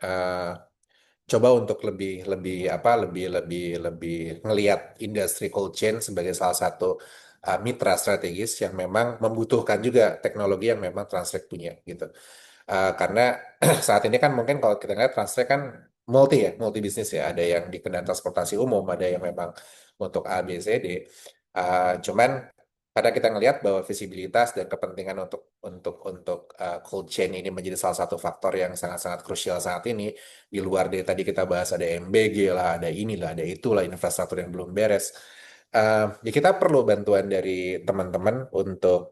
coba untuk lebih lebih apa lebih lebih lebih ngelihat industri cold chain sebagai salah satu mitra strategis yang memang membutuhkan juga teknologi yang memang Transtrek punya gitu. Karena saat ini kan mungkin kalau kita lihat Transtrek kan multi bisnis ya. Ada yang di kendaraan transportasi umum, ada yang memang untuk A, B, C, D. Cuman pada kita ngelihat bahwa visibilitas dan kepentingan untuk cold chain ini menjadi salah satu faktor yang sangat-sangat krusial saat ini. Di luar dari tadi kita bahas ada MBG lah, ada inilah, ada itulah infrastruktur yang belum beres. Ya kita perlu bantuan dari teman-teman untuk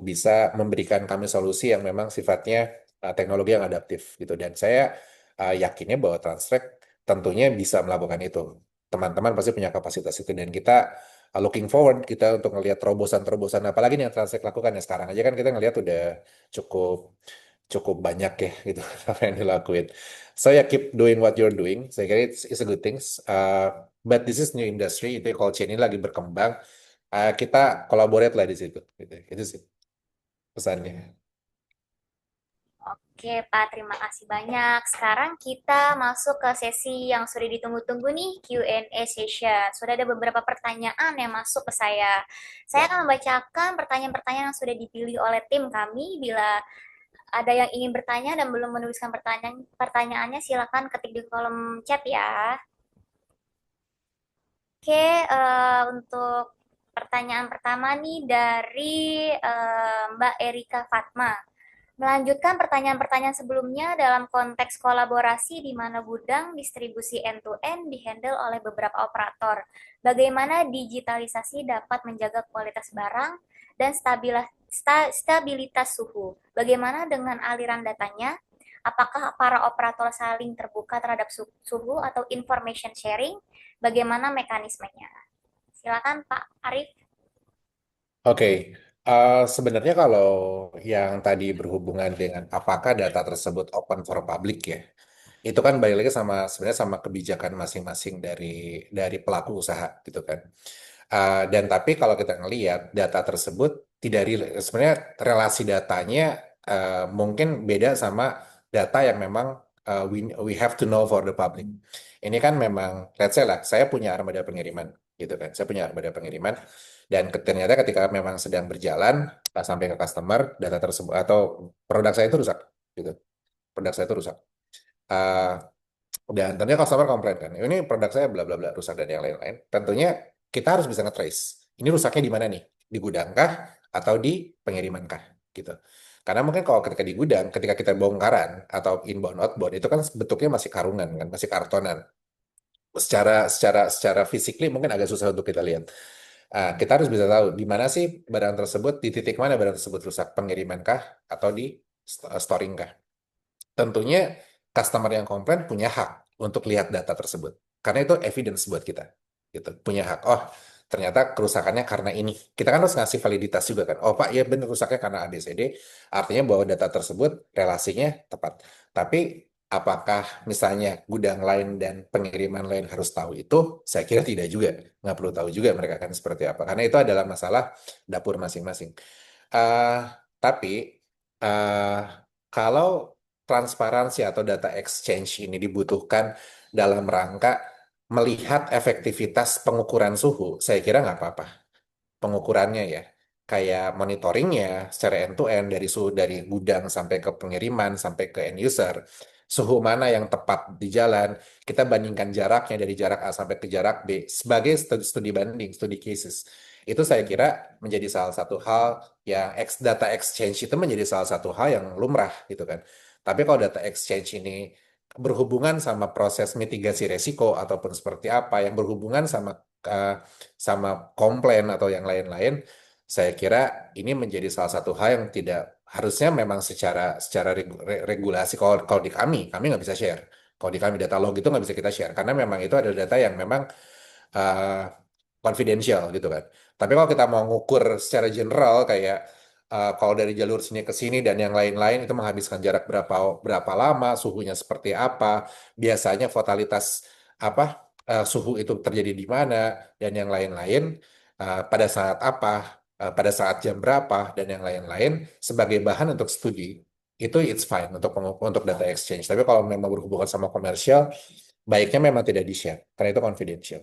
bisa memberikan kami solusi yang memang sifatnya teknologi yang adaptif gitu. Dan saya yakinnya bahwa Transtrek tentunya bisa melakukan itu. Teman-teman pasti punya kapasitas itu dan kita looking forward kita untuk ngelihat terobosan-terobosan apalagi nih yang Transtrek lakukan ya sekarang aja kan kita ngelihat udah cukup cukup banyak ya gitu apa yang dilakuin. So ya keep doing what you're doing. Saya kira it's a good things. But this is new industry itu cold chain ini lagi berkembang. Kita collaborate lah di situ. Gitu. Itu sih pesannya. Oke, Pak, terima kasih banyak. Sekarang kita masuk ke sesi yang sudah ditunggu-tunggu nih, Q&A session. Sudah ada beberapa pertanyaan yang masuk ke saya. Saya Ya. akan membacakan pertanyaan-pertanyaan yang sudah dipilih oleh tim kami. Bila ada yang ingin bertanya dan belum menuliskan pertanyaannya, silakan ketik di kolom chat ya. Oke, untuk pertanyaan pertama nih dari Mbak Erika Fatma. Melanjutkan pertanyaan-pertanyaan sebelumnya dalam konteks kolaborasi di mana gudang distribusi end-to-end dihandle oleh beberapa operator. Bagaimana digitalisasi dapat menjaga kualitas barang dan stabilitas suhu? Bagaimana dengan aliran datanya? Apakah para operator saling terbuka terhadap suhu atau information sharing? Bagaimana mekanismenya? Silakan Pak Arif. Oke, sebenarnya kalau yang tadi berhubungan dengan apakah data tersebut open for public ya, itu kan balik lagi sama sebenarnya sama kebijakan masing-masing dari pelaku usaha gitu kan. Dan tapi kalau kita ngelihat data tersebut tidak sebenarnya relasi datanya mungkin beda sama data yang memang we have to know for the public. Ini kan memang, let's say lah, saya punya armada pengiriman gitu kan, saya punya armada pengiriman dan ternyata ketika memang sedang berjalan sampai ke customer data tersebut atau produk saya itu rusak gitu, produk saya itu rusak. Uh, dan tentunya customer komplain kan, ini produk saya bla bla bla rusak dan yang lain-lain. Tentunya kita harus bisa nge-trace. Ini rusaknya di mana nih? Di gudang kah atau di pengiriman kah? Gitu. Karena mungkin kalau ketika di gudang, ketika kita bongkaran atau inbound outbound itu kan bentuknya masih karungan kan, masih kartonan. Secara physically mungkin agak susah untuk kita lihat. Kita harus bisa tahu di mana sih barang tersebut, di titik mana barang tersebut rusak, pengiriman kah atau di storing kah? Tentunya customer yang komplain punya hak untuk lihat data tersebut. Karena itu evidence buat kita. Gitu. Punya hak. Oh, ternyata kerusakannya karena ini. Kita kan harus ngasih validitas juga kan. Oh Pak, ya benar rusaknya karena ABCD. Artinya bahwa data tersebut relasinya tepat. Tapi apakah misalnya gudang lain dan pengiriman lain harus tahu itu? Saya kira tidak juga. Nggak perlu tahu juga mereka kan seperti apa. Karena itu adalah masalah dapur masing-masing. Eh, tapi eh, kalau transparansi atau data exchange ini dibutuhkan dalam rangka melihat efektivitas pengukuran suhu, saya kira nggak apa-apa. Pengukurannya ya, kayak monitoringnya secara end-to-end dari suhu dari gudang sampai ke pengiriman sampai ke end user. Suhu mana yang tepat di jalan, kita bandingkan jaraknya dari jarak A sampai ke jarak B sebagai studi banding, studi cases. Itu saya kira menjadi salah satu hal yang data exchange itu menjadi salah satu hal yang lumrah gitu kan. Tapi kalau data exchange ini berhubungan sama proses mitigasi resiko ataupun seperti apa yang berhubungan eh, sama komplain atau yang lain-lain, saya kira ini menjadi salah satu hal yang tidak harusnya memang secara regulasi. Kalau di kami nggak bisa share. Kalau di kami data log itu nggak bisa kita share karena memang itu adalah data yang memang uh, confidential gitu kan. Tapi kalau kita mau ngukur secara general kayak kalau dari jalur sini ke sini dan yang lain-lain itu menghabiskan jarak berapa berapa lama, suhunya seperti apa, biasanya fatalitas apa suhu itu terjadi di mana dan yang lain-lain pada saat apa, pada saat jam berapa dan yang lain-lain sebagai bahan untuk studi itu it's fine untuk data exchange. Tapi kalau memang berhubungan sama komersial, baiknya memang tidak di-share karena itu confidential.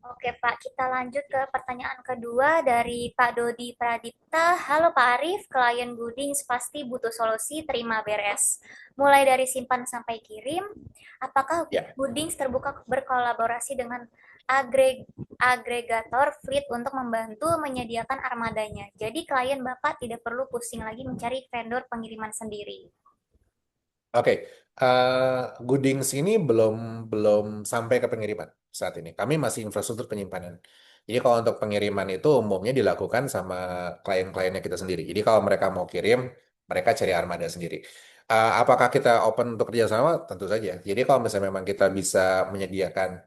Oke Pak, kita lanjut ke pertanyaan kedua dari Pak Dodi Pradipta. Halo Pak Arif, klien Goodings pasti butuh solusi terima beres. Mulai dari simpan sampai kirim, apakah Ya. Goodings terbuka berkolaborasi dengan agregator fleet untuk membantu menyediakan armadanya? Jadi klien Bapak tidak perlu pusing lagi mencari vendor pengiriman sendiri. Oke, eh, Goodings ini belum belum sampai ke pengiriman saat ini. Kami masih infrastruktur penyimpanan. Jadi kalau untuk pengiriman itu umumnya dilakukan sama klien-kliennya kita sendiri. Jadi kalau mereka mau kirim, mereka cari armada sendiri. Apakah kita open untuk kerjasama? Tentu saja. Jadi kalau misalnya memang kita bisa menyediakan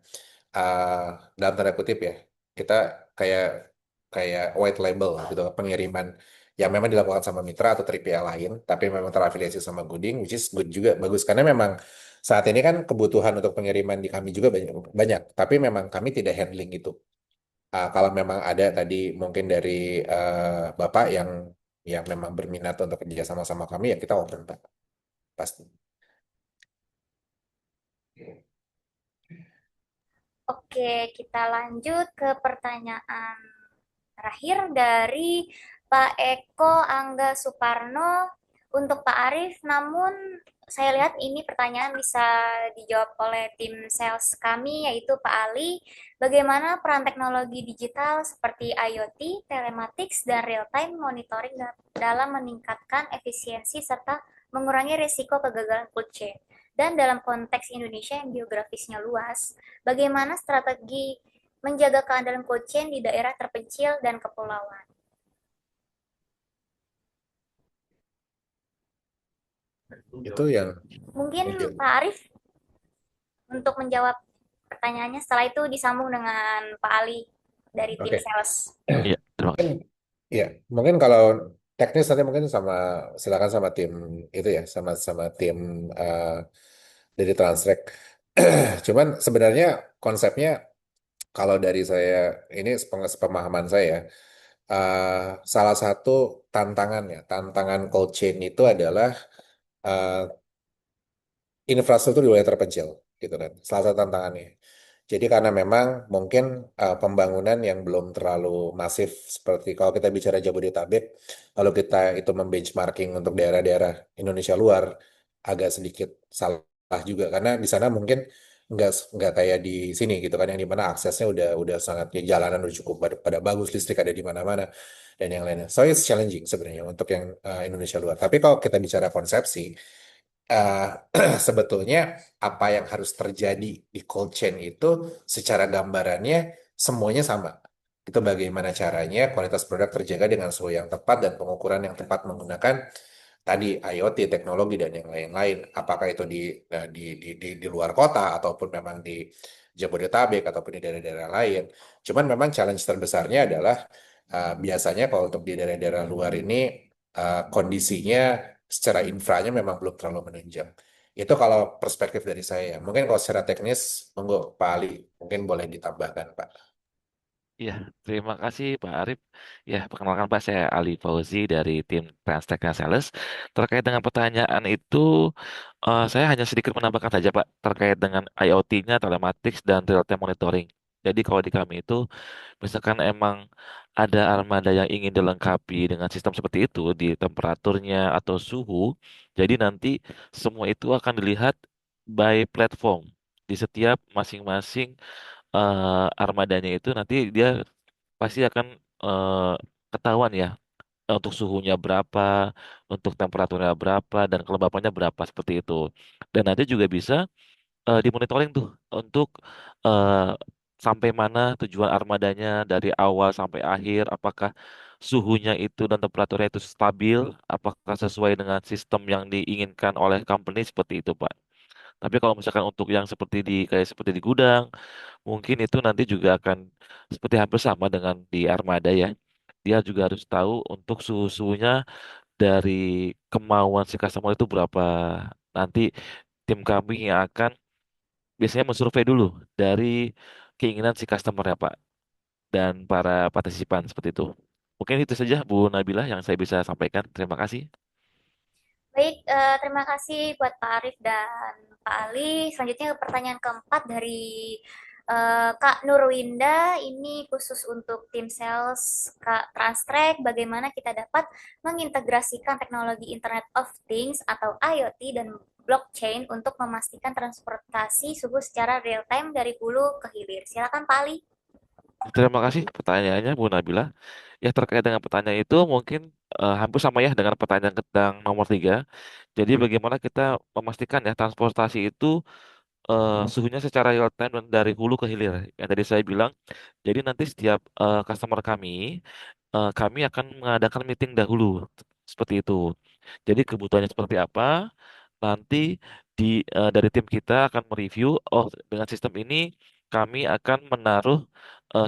uh, dalam tanda kutip ya, kita kayak kayak white label gitu pengiriman yang memang dilakukan sama mitra atau 3PL lain, tapi memang terafiliasi sama Gooding, which is good juga bagus karena memang saat ini kan kebutuhan untuk pengiriman di kami juga banyak, banyak, tapi memang kami tidak handling itu. Kalau memang ada tadi mungkin dari Bapak yang yang memang berminat untuk kerja sama kami ya kita open Pak, pasti. Oke, kita lanjut ke pertanyaan terakhir dari Pak Eko Angga Suparno untuk Pak Arif. Namun saya lihat ini pertanyaan bisa dijawab oleh tim sales kami yaitu Pak Ali. Bagaimana peran teknologi digital seperti IoT, telematics, dan real-time monitoring dalam meningkatkan efisiensi serta mengurangi risiko kegagalan cold chain? Dan dalam konteks Indonesia yang geografisnya luas, bagaimana strategi menjaga keandalan cold chain di daerah terpencil dan kepulauan? Itu yang Mungkin mungkin. Pak Arif untuk menjawab pertanyaannya, setelah itu disambung dengan Pak Ali dari tim Oke. sales. Iya, terima Mungkin kasih. ya, mungkin kalau teknis nanti mungkin sama silakan sama tim itu ya, sama sama tim eh, dari Transtrek. Cuman sebenarnya konsepnya kalau dari saya ini pemahaman saya, eh, salah satu tantangan cold chain itu adalah eh, infrastruktur di wilayah terpencil, gitu kan. Salah satu tantangannya. Jadi karena memang mungkin pembangunan yang belum terlalu masif seperti kalau kita bicara Jabodetabek, kalau kita itu membenchmarking untuk daerah-daerah Indonesia luar agak sedikit salah juga karena di sana mungkin nggak kayak di sini gitu kan yang dimana aksesnya udah sangat ya, jalanan udah cukup pada bagus, listrik ada di mana-mana dan yang lainnya. So it's challenging sebenarnya untuk yang Indonesia luar. Tapi kalau kita bicara konsepsi eh, sebetulnya apa yang harus terjadi di cold chain itu secara gambarannya semuanya sama. Itu bagaimana caranya kualitas produk terjaga dengan suhu yang tepat dan pengukuran yang tepat menggunakan tadi IoT, teknologi dan yang lain-lain. Apakah itu di luar kota ataupun memang di Jabodetabek ataupun di daerah-daerah lain. Cuman memang challenge terbesarnya adalah biasanya kalau untuk di daerah-daerah luar ini kondisinya secara infranya memang belum terlalu menunjang. Itu kalau perspektif dari saya. Mungkin kalau secara teknis, monggo Pak Ali, mungkin boleh ditambahkan Pak. Iya, terima kasih Pak Arif. Ya, perkenalkan Pak, saya Ali Fauzi dari tim Transtech dan Sales. Terkait dengan pertanyaan itu, saya hanya sedikit menambahkan saja Pak, terkait dengan IoT-nya, telematics, dan real-time monitoring. Jadi kalau di kami itu, misalkan emang ada armada yang ingin dilengkapi dengan sistem seperti itu, di temperaturnya atau suhu, jadi nanti semua itu akan dilihat by platform. Di setiap masing-masing armadanya itu nanti dia pasti akan eh, ketahuan ya untuk suhunya berapa, untuk temperaturnya berapa, dan kelembapannya berapa seperti itu. Dan nanti juga bisa dimonitoring tuh untuk eh, sampai mana tujuan armadanya dari awal sampai akhir, apakah suhunya itu dan temperaturnya itu stabil, apakah sesuai dengan sistem yang diinginkan oleh company seperti itu, Pak. Tapi kalau misalkan untuk yang kayak seperti di gudang, mungkin itu nanti juga akan seperti hampir sama dengan di armada ya. Dia juga harus tahu untuk suhu-suhunya dari kemauan si customer itu berapa. Nanti tim kami yang akan biasanya mensurvei dulu dari keinginan si customer ya Pak dan para partisipan seperti itu. Mungkin itu saja Bu Nabila yang saya bisa sampaikan. Terima kasih. Baik, terima kasih buat Pak Arif dan Pak Ali. Selanjutnya pertanyaan keempat dari Kak Nurwinda. Ini khusus untuk tim sales Kak Transtrek. Bagaimana kita dapat mengintegrasikan teknologi Internet of Things atau IoT dan blockchain untuk memastikan transportasi suhu secara real time dari hulu ke hilir. Silakan Pak Ali. Terima kasih pertanyaannya Bu Nabila. Ya terkait dengan pertanyaan itu mungkin hampir sama ya dengan pertanyaan tentang nomor 3. Jadi bagaimana kita memastikan ya transportasi itu suhunya secara real time dan dari hulu ke hilir. Yang tadi saya bilang, jadi nanti setiap customer kami akan mengadakan meeting dahulu seperti itu. Jadi kebutuhannya seperti apa, nanti dari tim kita akan mereview, oh dengan sistem ini kami akan menaruh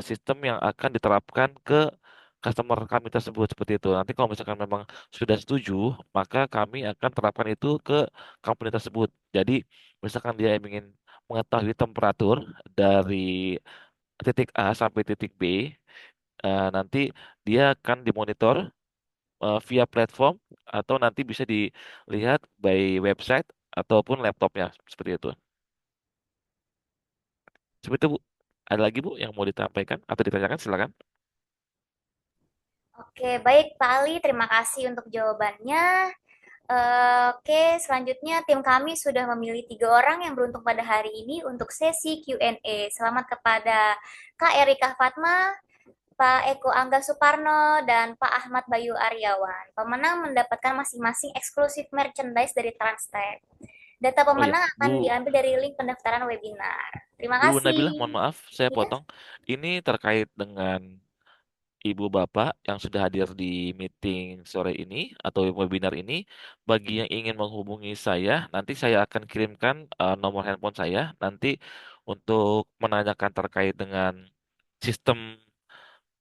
sistem yang akan diterapkan ke customer kami tersebut seperti itu. Nanti kalau misalkan memang sudah setuju, maka kami akan terapkan itu ke company tersebut. Jadi misalkan dia ingin mengetahui temperatur dari titik A sampai titik B, nanti dia akan dimonitor via platform atau nanti bisa dilihat by website ataupun laptopnya seperti itu. Seperti itu, Bu. Ada lagi, Bu, yang mau ditampaikan atau ditanyakan? Silakan. Oke, baik Pak Ali, terima kasih untuk jawabannya. Oke, selanjutnya tim kami sudah memilih 3 orang yang beruntung pada hari ini untuk sesi Q&A. Selamat kepada Kak Erika Fatma, Pak Eko Angga Suparno, dan Pak Ahmad Bayu Aryawan. Pemenang mendapatkan masing-masing eksklusif merchandise dari Transtech. Data Oh ya, pemenang akan Bu, diambil dari link pendaftaran webinar. Terima Bu Nabila, mohon kasih. maaf, saya Ya, potong. Ini terkait dengan Ibu Bapak yang sudah hadir di meeting sore ini atau webinar ini. Bagi yang ingin menghubungi saya, nanti saya akan kirimkan nomor handphone saya nanti untuk menanyakan terkait dengan sistem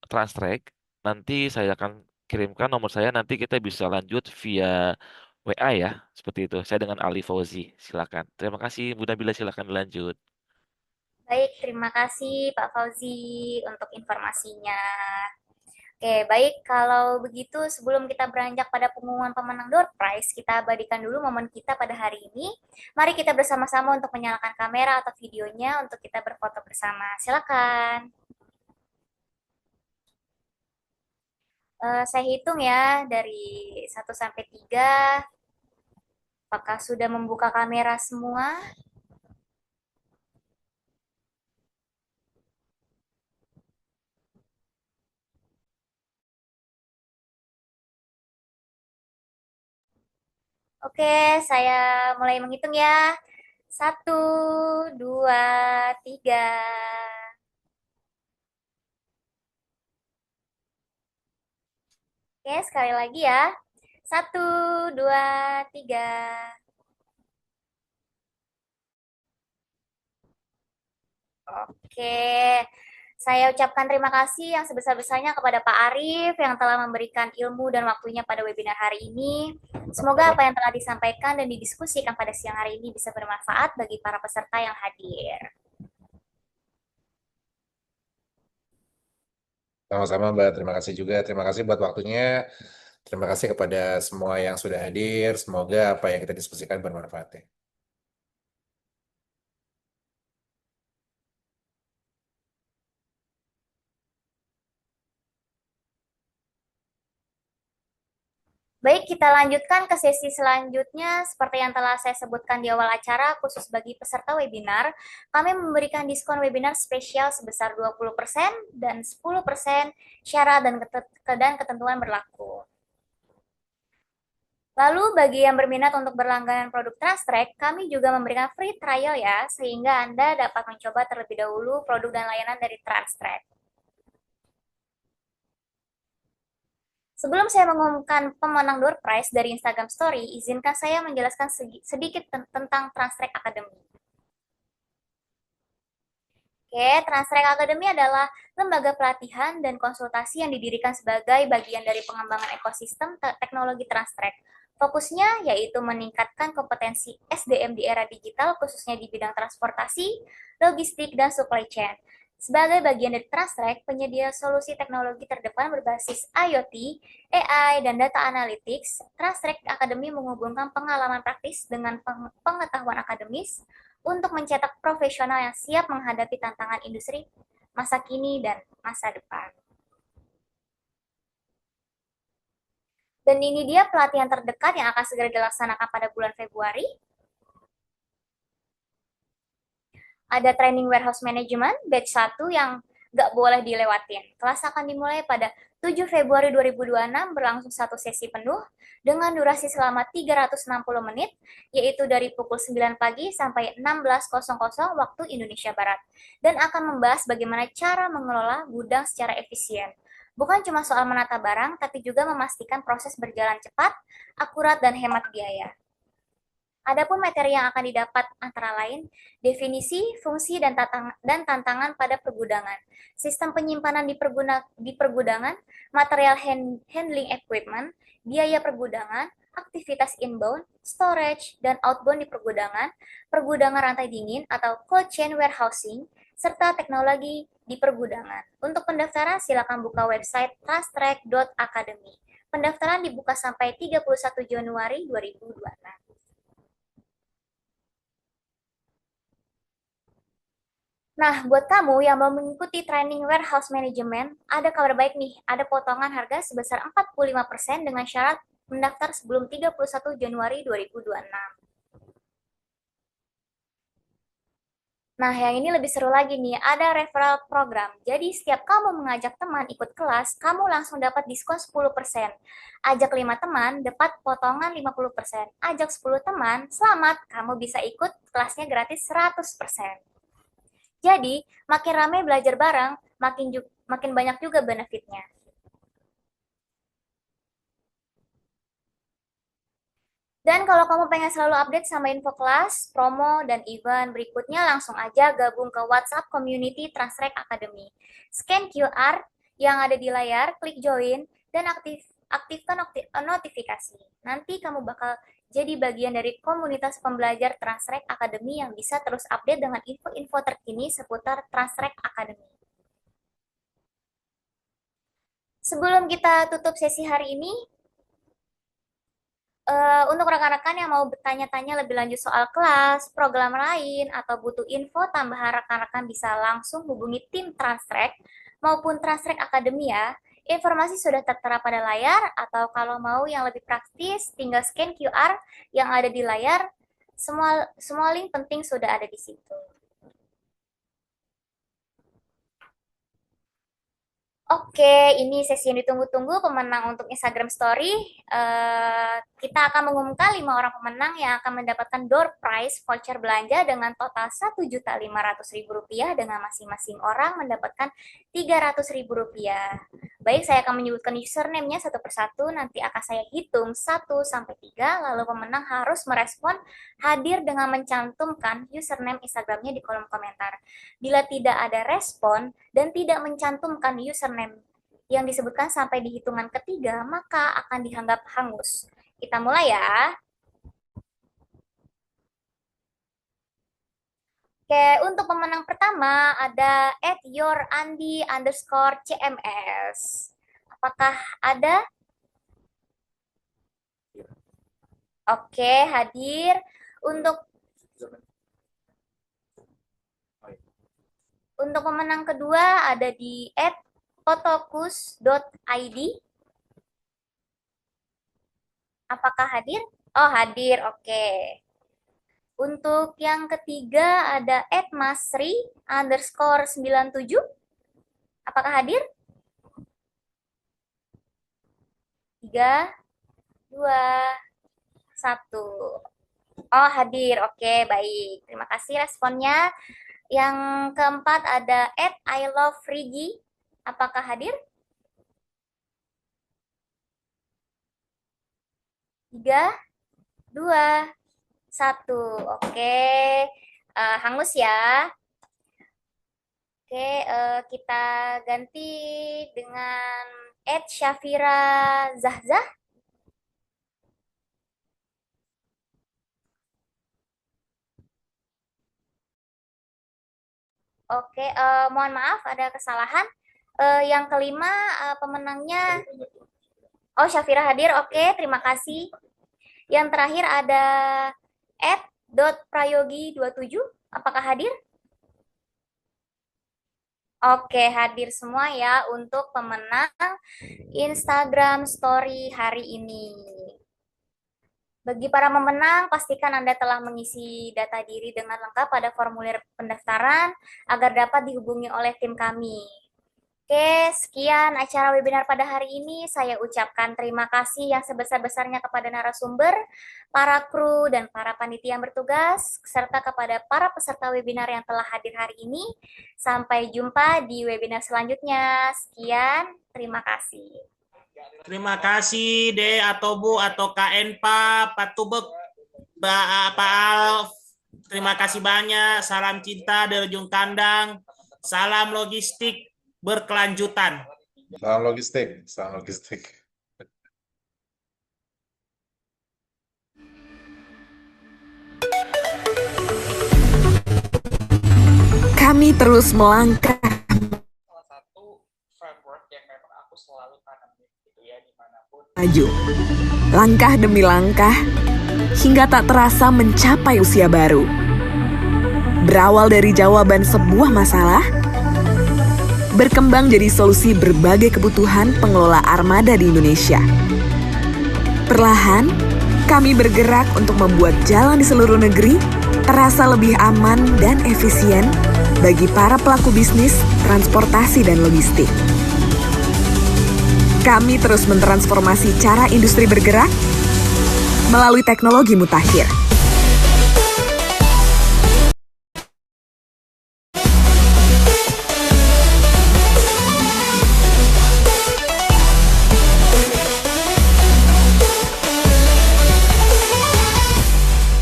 Transtrack. Nanti saya akan kirimkan nomor saya, nanti kita bisa lanjut via WA ya, seperti itu. Saya dengan Ali Fauzi, silakan. Terima kasih, Bu Nabila, silakan dilanjut. baik, terima kasih Pak Fauzi untuk informasinya. Oke, baik. Kalau begitu, sebelum kita beranjak pada pengumuman pemenang door prize, kita abadikan dulu momen kita pada hari ini. Mari kita bersama-sama untuk menyalakan kamera atau videonya untuk kita berfoto bersama. Silakan. Saya hitung ya dari 1 sampai 3. Apakah sudah membuka kamera semua? Oke, saya mulai menghitung ya. 1, 2, 3. Oke, sekali lagi ya. 1, 2, 3. Oke, saya ucapkan terima kasih yang sebesar-besarnya kepada Pak Arief yang telah memberikan ilmu dan waktunya pada webinar hari ini. Semoga apa yang telah disampaikan dan didiskusikan pada siang hari ini bisa bermanfaat bagi para peserta yang hadir. Sama-sama Mbak, terima kasih juga. Terima kasih buat waktunya. Terima kasih kepada semua yang sudah hadir. Semoga apa yang kita diskusikan bermanfaat ya. Baik, kita lanjutkan ke sesi selanjutnya. Seperti yang telah saya sebutkan di awal acara, khusus bagi peserta webinar, kami memberikan diskon webinar spesial sebesar 20% dan 10% syarat dan ketentuan berlaku. Lalu bagi yang berminat untuk berlangganan produk Transtrack, kami juga memberikan free trial ya, sehingga Anda dapat mencoba terlebih dahulu produk dan layanan dari Transtrack. Sebelum saya mengumumkan pemenang door prize dari Instagram Story, izinkan saya menjelaskan sedikit tentang Transtrack Academy. Oke, Transtrack Academy adalah lembaga pelatihan dan konsultasi yang didirikan sebagai bagian dari pengembangan ekosistem teknologi Transtrack. Fokusnya yaitu meningkatkan kompetensi SDM di era digital, khususnya di bidang transportasi, logistik, dan supply chain. Sebagai bagian dari Transtrack, penyedia solusi teknologi terdepan berbasis IoT, AI, dan data analytics, Transtrack Academy menghubungkan pengalaman praktis dengan pengetahuan akademis untuk mencetak profesional yang siap menghadapi tantangan industri masa kini dan masa depan. Dan ini dia pelatihan terdekat yang akan segera dilaksanakan pada bulan Februari. Ada training warehouse management batch 1 yang nggak boleh dilewatin. Kelas akan dimulai pada 7 Februari 2026 berlangsung satu sesi penuh dengan durasi selama 360 menit, yaitu dari pukul 9 pagi sampai 16.00 waktu Indonesia Barat, dan akan membahas bagaimana cara mengelola gudang secara efisien. Bukan cuma soal menata barang, tapi juga memastikan proses berjalan cepat, akurat, dan hemat biaya. Adapun materi yang akan didapat antara lain definisi, fungsi, dan tantangan pada pergudangan, sistem penyimpanan di pergudangan, material handling equipment, biaya pergudangan, aktivitas inbound, storage, dan outbound di pergudangan, pergudangan rantai dingin atau cold chain warehousing, serta teknologi di pergudangan. Untuk pendaftaran, silakan buka website trusttrack.academy. Pendaftaran dibuka sampai 31 Januari 2026. Nah, buat kamu yang mau mengikuti training warehouse management, ada kabar baik nih. Ada potongan harga sebesar 45% dengan syarat mendaftar sebelum 31 Januari 2026. Nah, yang ini lebih seru lagi nih, ada referral program. Jadi, setiap kamu mengajak teman ikut kelas, kamu langsung dapat diskon 10%. Ajak 5 teman, dapat potongan 50%. Ajak 10 teman, selamat, kamu bisa ikut kelasnya gratis 100%. Jadi, makin ramai belajar bareng, makin banyak juga benefitnya. Dan kalau kamu pengen selalu update sama info kelas, promo, dan event berikutnya, langsung aja gabung ke WhatsApp Community Transtrack Academy. Scan QR yang ada di layar, klik join, dan aktifkan notifikasi. Nanti kamu bakal jadi bagian dari komunitas pembelajar Transtrack Academy yang bisa terus update dengan info-info terkini seputar Transtrack Academy. Sebelum kita tutup sesi hari ini, untuk rekan-rekan yang mau bertanya-tanya lebih lanjut soal kelas, program lain, atau butuh info tambahan, rekan-rekan bisa langsung hubungi tim Transtrack maupun Transtrack Academy ya. Informasi sudah tertera pada layar, atau kalau mau yang lebih praktis, tinggal scan QR yang ada di layar. Semua link penting sudah ada di situ. Oke, ini sesi yang ditunggu-tunggu, pemenang untuk Instagram Story. Kita akan mengumumkan 5 orang pemenang yang akan mendapatkan door prize voucher belanja dengan total Rp1.500.000 dengan masing-masing orang mendapatkan Rp300.000. Baik, saya akan menyebutkan username-nya satu persatu, nanti akan saya hitung 1-3, lalu pemenang harus merespon hadir dengan mencantumkan username Instagram-nya di kolom komentar. Bila tidak ada respon dan tidak mencantumkan username yang disebutkan sampai di hitungan ketiga, maka akan dianggap hangus. Kita mulai ya. Oke, untuk pemenang pertama ada @yourandi_cms. Apakah ada? Oke, hadir. Untuk pemenang kedua ada di @potokus.id. Apakah hadir? Oh, hadir. Oke. Untuk yang ketiga ada @masri_97. Apakah hadir? 3, 2, 1. Oh, hadir. Oke, baik. Terima kasih responnya. Yang keempat ada @ilovefrigi. Apakah hadir? 3, 2, 1. Oke, hangus ya. Oke, kita ganti dengan @syafira zahzah. Oke, mohon maaf ada kesalahan. Yang kelima pemenangnya, oh Syafira hadir. Oke, terima kasih. Yang terakhir ada @prayogi27. Apakah hadir? Oke, hadir semua ya untuk pemenang Instagram Story hari ini. Bagi para pemenang, pastikan Anda telah mengisi data diri dengan lengkap pada formulir pendaftaran agar dapat dihubungi oleh tim kami. Oke, sekian acara webinar pada hari ini. Saya ucapkan terima kasih yang sebesar-besarnya kepada narasumber, para kru, dan para panitia yang bertugas, serta kepada para peserta webinar yang telah hadir hari ini. Sampai jumpa di webinar selanjutnya. Sekian, terima kasih. Terima kasih De atau Bu atau KN Pak Tubek, Pak Alf. Terima kasih banyak. Salam cinta dari ujung kandang. Salam logistik berkelanjutan. Salam logistik, salam logistik. Kami terus melangkah. Salah satu framework yang memang aku selalu tanam gitu ya dimanapun maju. Langkah demi langkah, hingga tak terasa mencapai usia baru. Berawal dari jawaban sebuah masalah, berkembang jadi solusi berbagai kebutuhan pengelola armada di Indonesia. Perlahan, kami bergerak untuk membuat jalan di seluruh negeri terasa lebih aman dan efisien bagi para pelaku bisnis, transportasi, dan logistik. Kami terus mentransformasi cara industri bergerak melalui teknologi mutakhir.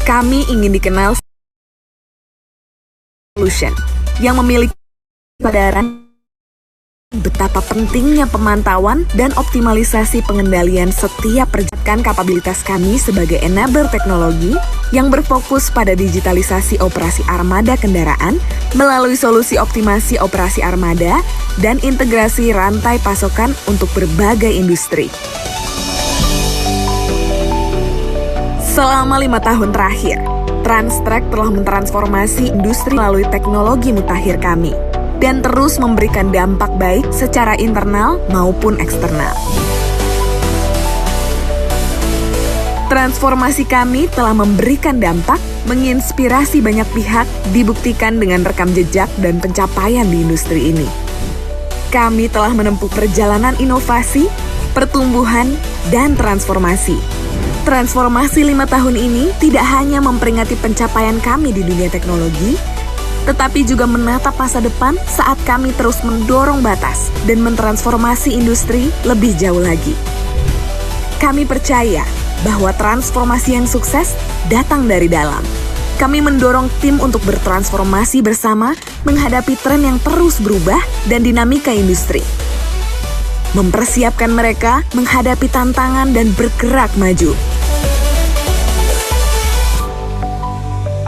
Kami ingin dikenal solution yang memiliki kesadaran betapa pentingnya pemantauan dan optimalisasi pengendalian setiap perjalanan. Kapabilitas kami sebagai enabler teknologi yang berfokus pada digitalisasi operasi armada kendaraan melalui solusi optimasi operasi armada dan integrasi rantai pasokan untuk berbagai industri. Selama 5 tahun terakhir, Transtrek telah mentransformasi industri melalui teknologi mutakhir kami dan terus memberikan dampak baik secara internal maupun eksternal. Transformasi kami telah memberikan dampak, menginspirasi banyak pihak, dibuktikan dengan rekam jejak dan pencapaian di industri ini. Kami telah menempuh perjalanan inovasi, pertumbuhan, dan transformasi. Transformasi 5 tahun ini tidak hanya memperingati pencapaian kami di dunia teknologi, tetapi juga menatap masa depan saat kami terus mendorong batas dan mentransformasi industri lebih jauh lagi. Kami percaya bahwa transformasi yang sukses datang dari dalam. Kami mendorong tim untuk bertransformasi bersama menghadapi tren yang terus berubah dan dinamika industri. Mempersiapkan mereka menghadapi tantangan dan bergerak maju.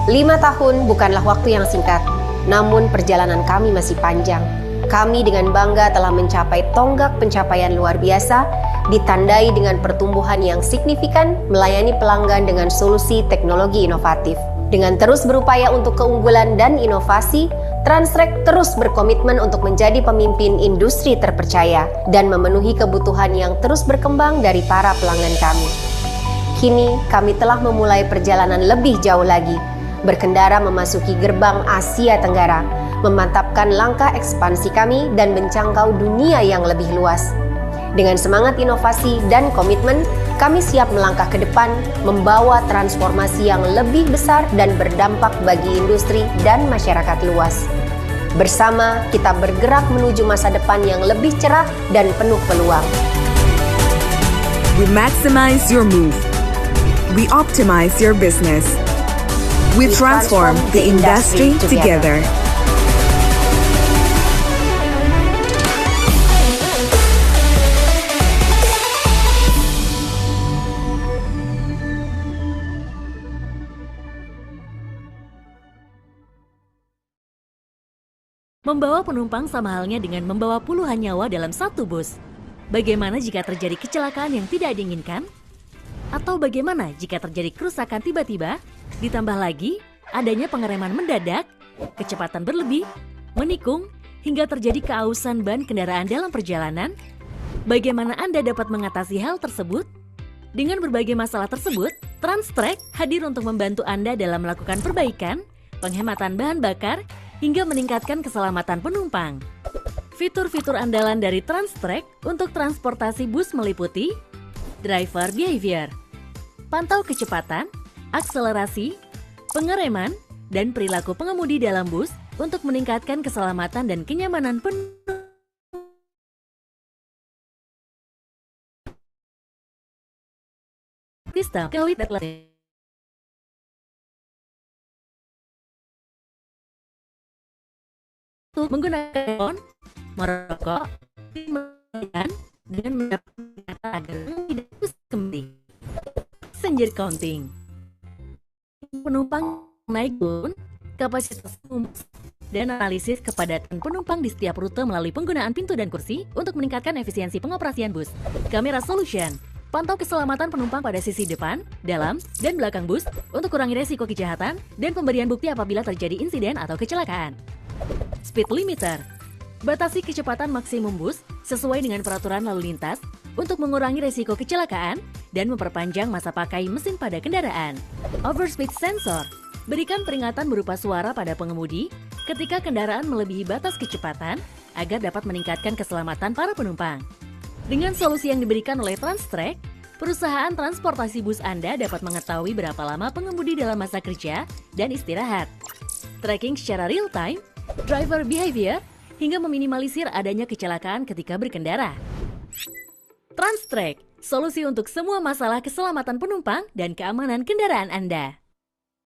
5 tahun bukanlah waktu yang singkat, namun perjalanan kami masih panjang. Kami dengan bangga telah mencapai tonggak pencapaian luar biasa, ditandai dengan pertumbuhan yang signifikan, melayani pelanggan dengan solusi teknologi inovatif. Dengan terus berupaya untuk keunggulan dan inovasi, Transtrek terus berkomitmen untuk menjadi pemimpin industri terpercaya dan memenuhi kebutuhan yang terus berkembang dari para pelanggan kami. Kini, kami telah memulai perjalanan lebih jauh lagi, berkendara memasuki gerbang Asia Tenggara, memantapkan langkah ekspansi kami dan menjangkau dunia yang lebih luas. Dengan semangat inovasi dan komitmen, kami siap melangkah ke depan, membawa transformasi yang lebih besar dan berdampak bagi industri dan masyarakat luas. Bersama, kita bergerak menuju masa depan yang lebih cerah dan penuh peluang. We maximize your move. We optimize your business. We transform the industry together. Membawa penumpang sama halnya dengan membawa puluhan nyawa dalam satu bus. Bagaimana jika terjadi kecelakaan yang tidak diinginkan? Atau bagaimana jika terjadi kerusakan tiba-tiba? Ditambah lagi, adanya pengereman mendadak, kecepatan berlebih, menikung, hingga terjadi keausan ban kendaraan dalam perjalanan. Bagaimana Anda dapat mengatasi hal tersebut? Dengan berbagai masalah tersebut, Transtrek hadir untuk membantu Anda dalam melakukan perbaikan, penghematan bahan bakar, hingga meningkatkan keselamatan penumpang. Fitur-fitur andalan dari Transtrek untuk transportasi bus meliputi driver behavior, pantau kecepatan, akselerasi, pengereman, dan perilaku pengemudi dalam bus untuk meningkatkan keselamatan dan kenyamanan penumpang. Sistem menggunakan telepon, merokok, dan mendapatkan agar tidak kembali. Passenger counting. Penumpang naik turun, kapasitas dan analisis kepadatan penumpang di setiap rute melalui penggunaan pintu dan kursi untuk meningkatkan efisiensi pengoperasian bus. Kamera Solution Pantau keselamatan penumpang pada sisi depan, dalam, dan belakang bus untuk kurangi resiko kejahatan dan pemberian bukti apabila terjadi insiden atau kecelakaan. Speed limiter. Batasi kecepatan maksimum bus sesuai dengan peraturan lalu lintas untuk mengurangi resiko kecelakaan dan memperpanjang masa pakai mesin pada kendaraan. Overspeed sensor. Berikan peringatan berupa suara pada pengemudi ketika kendaraan melebihi batas kecepatan agar dapat meningkatkan keselamatan para penumpang. Dengan solusi yang diberikan oleh Transtrek, perusahaan transportasi bus Anda dapat mengetahui berapa lama pengemudi dalam masa kerja dan istirahat. Tracking secara real-time, driver behavior, hingga meminimalisir adanya kecelakaan ketika berkendara. Transtrek, solusi untuk semua masalah keselamatan penumpang dan keamanan kendaraan Anda.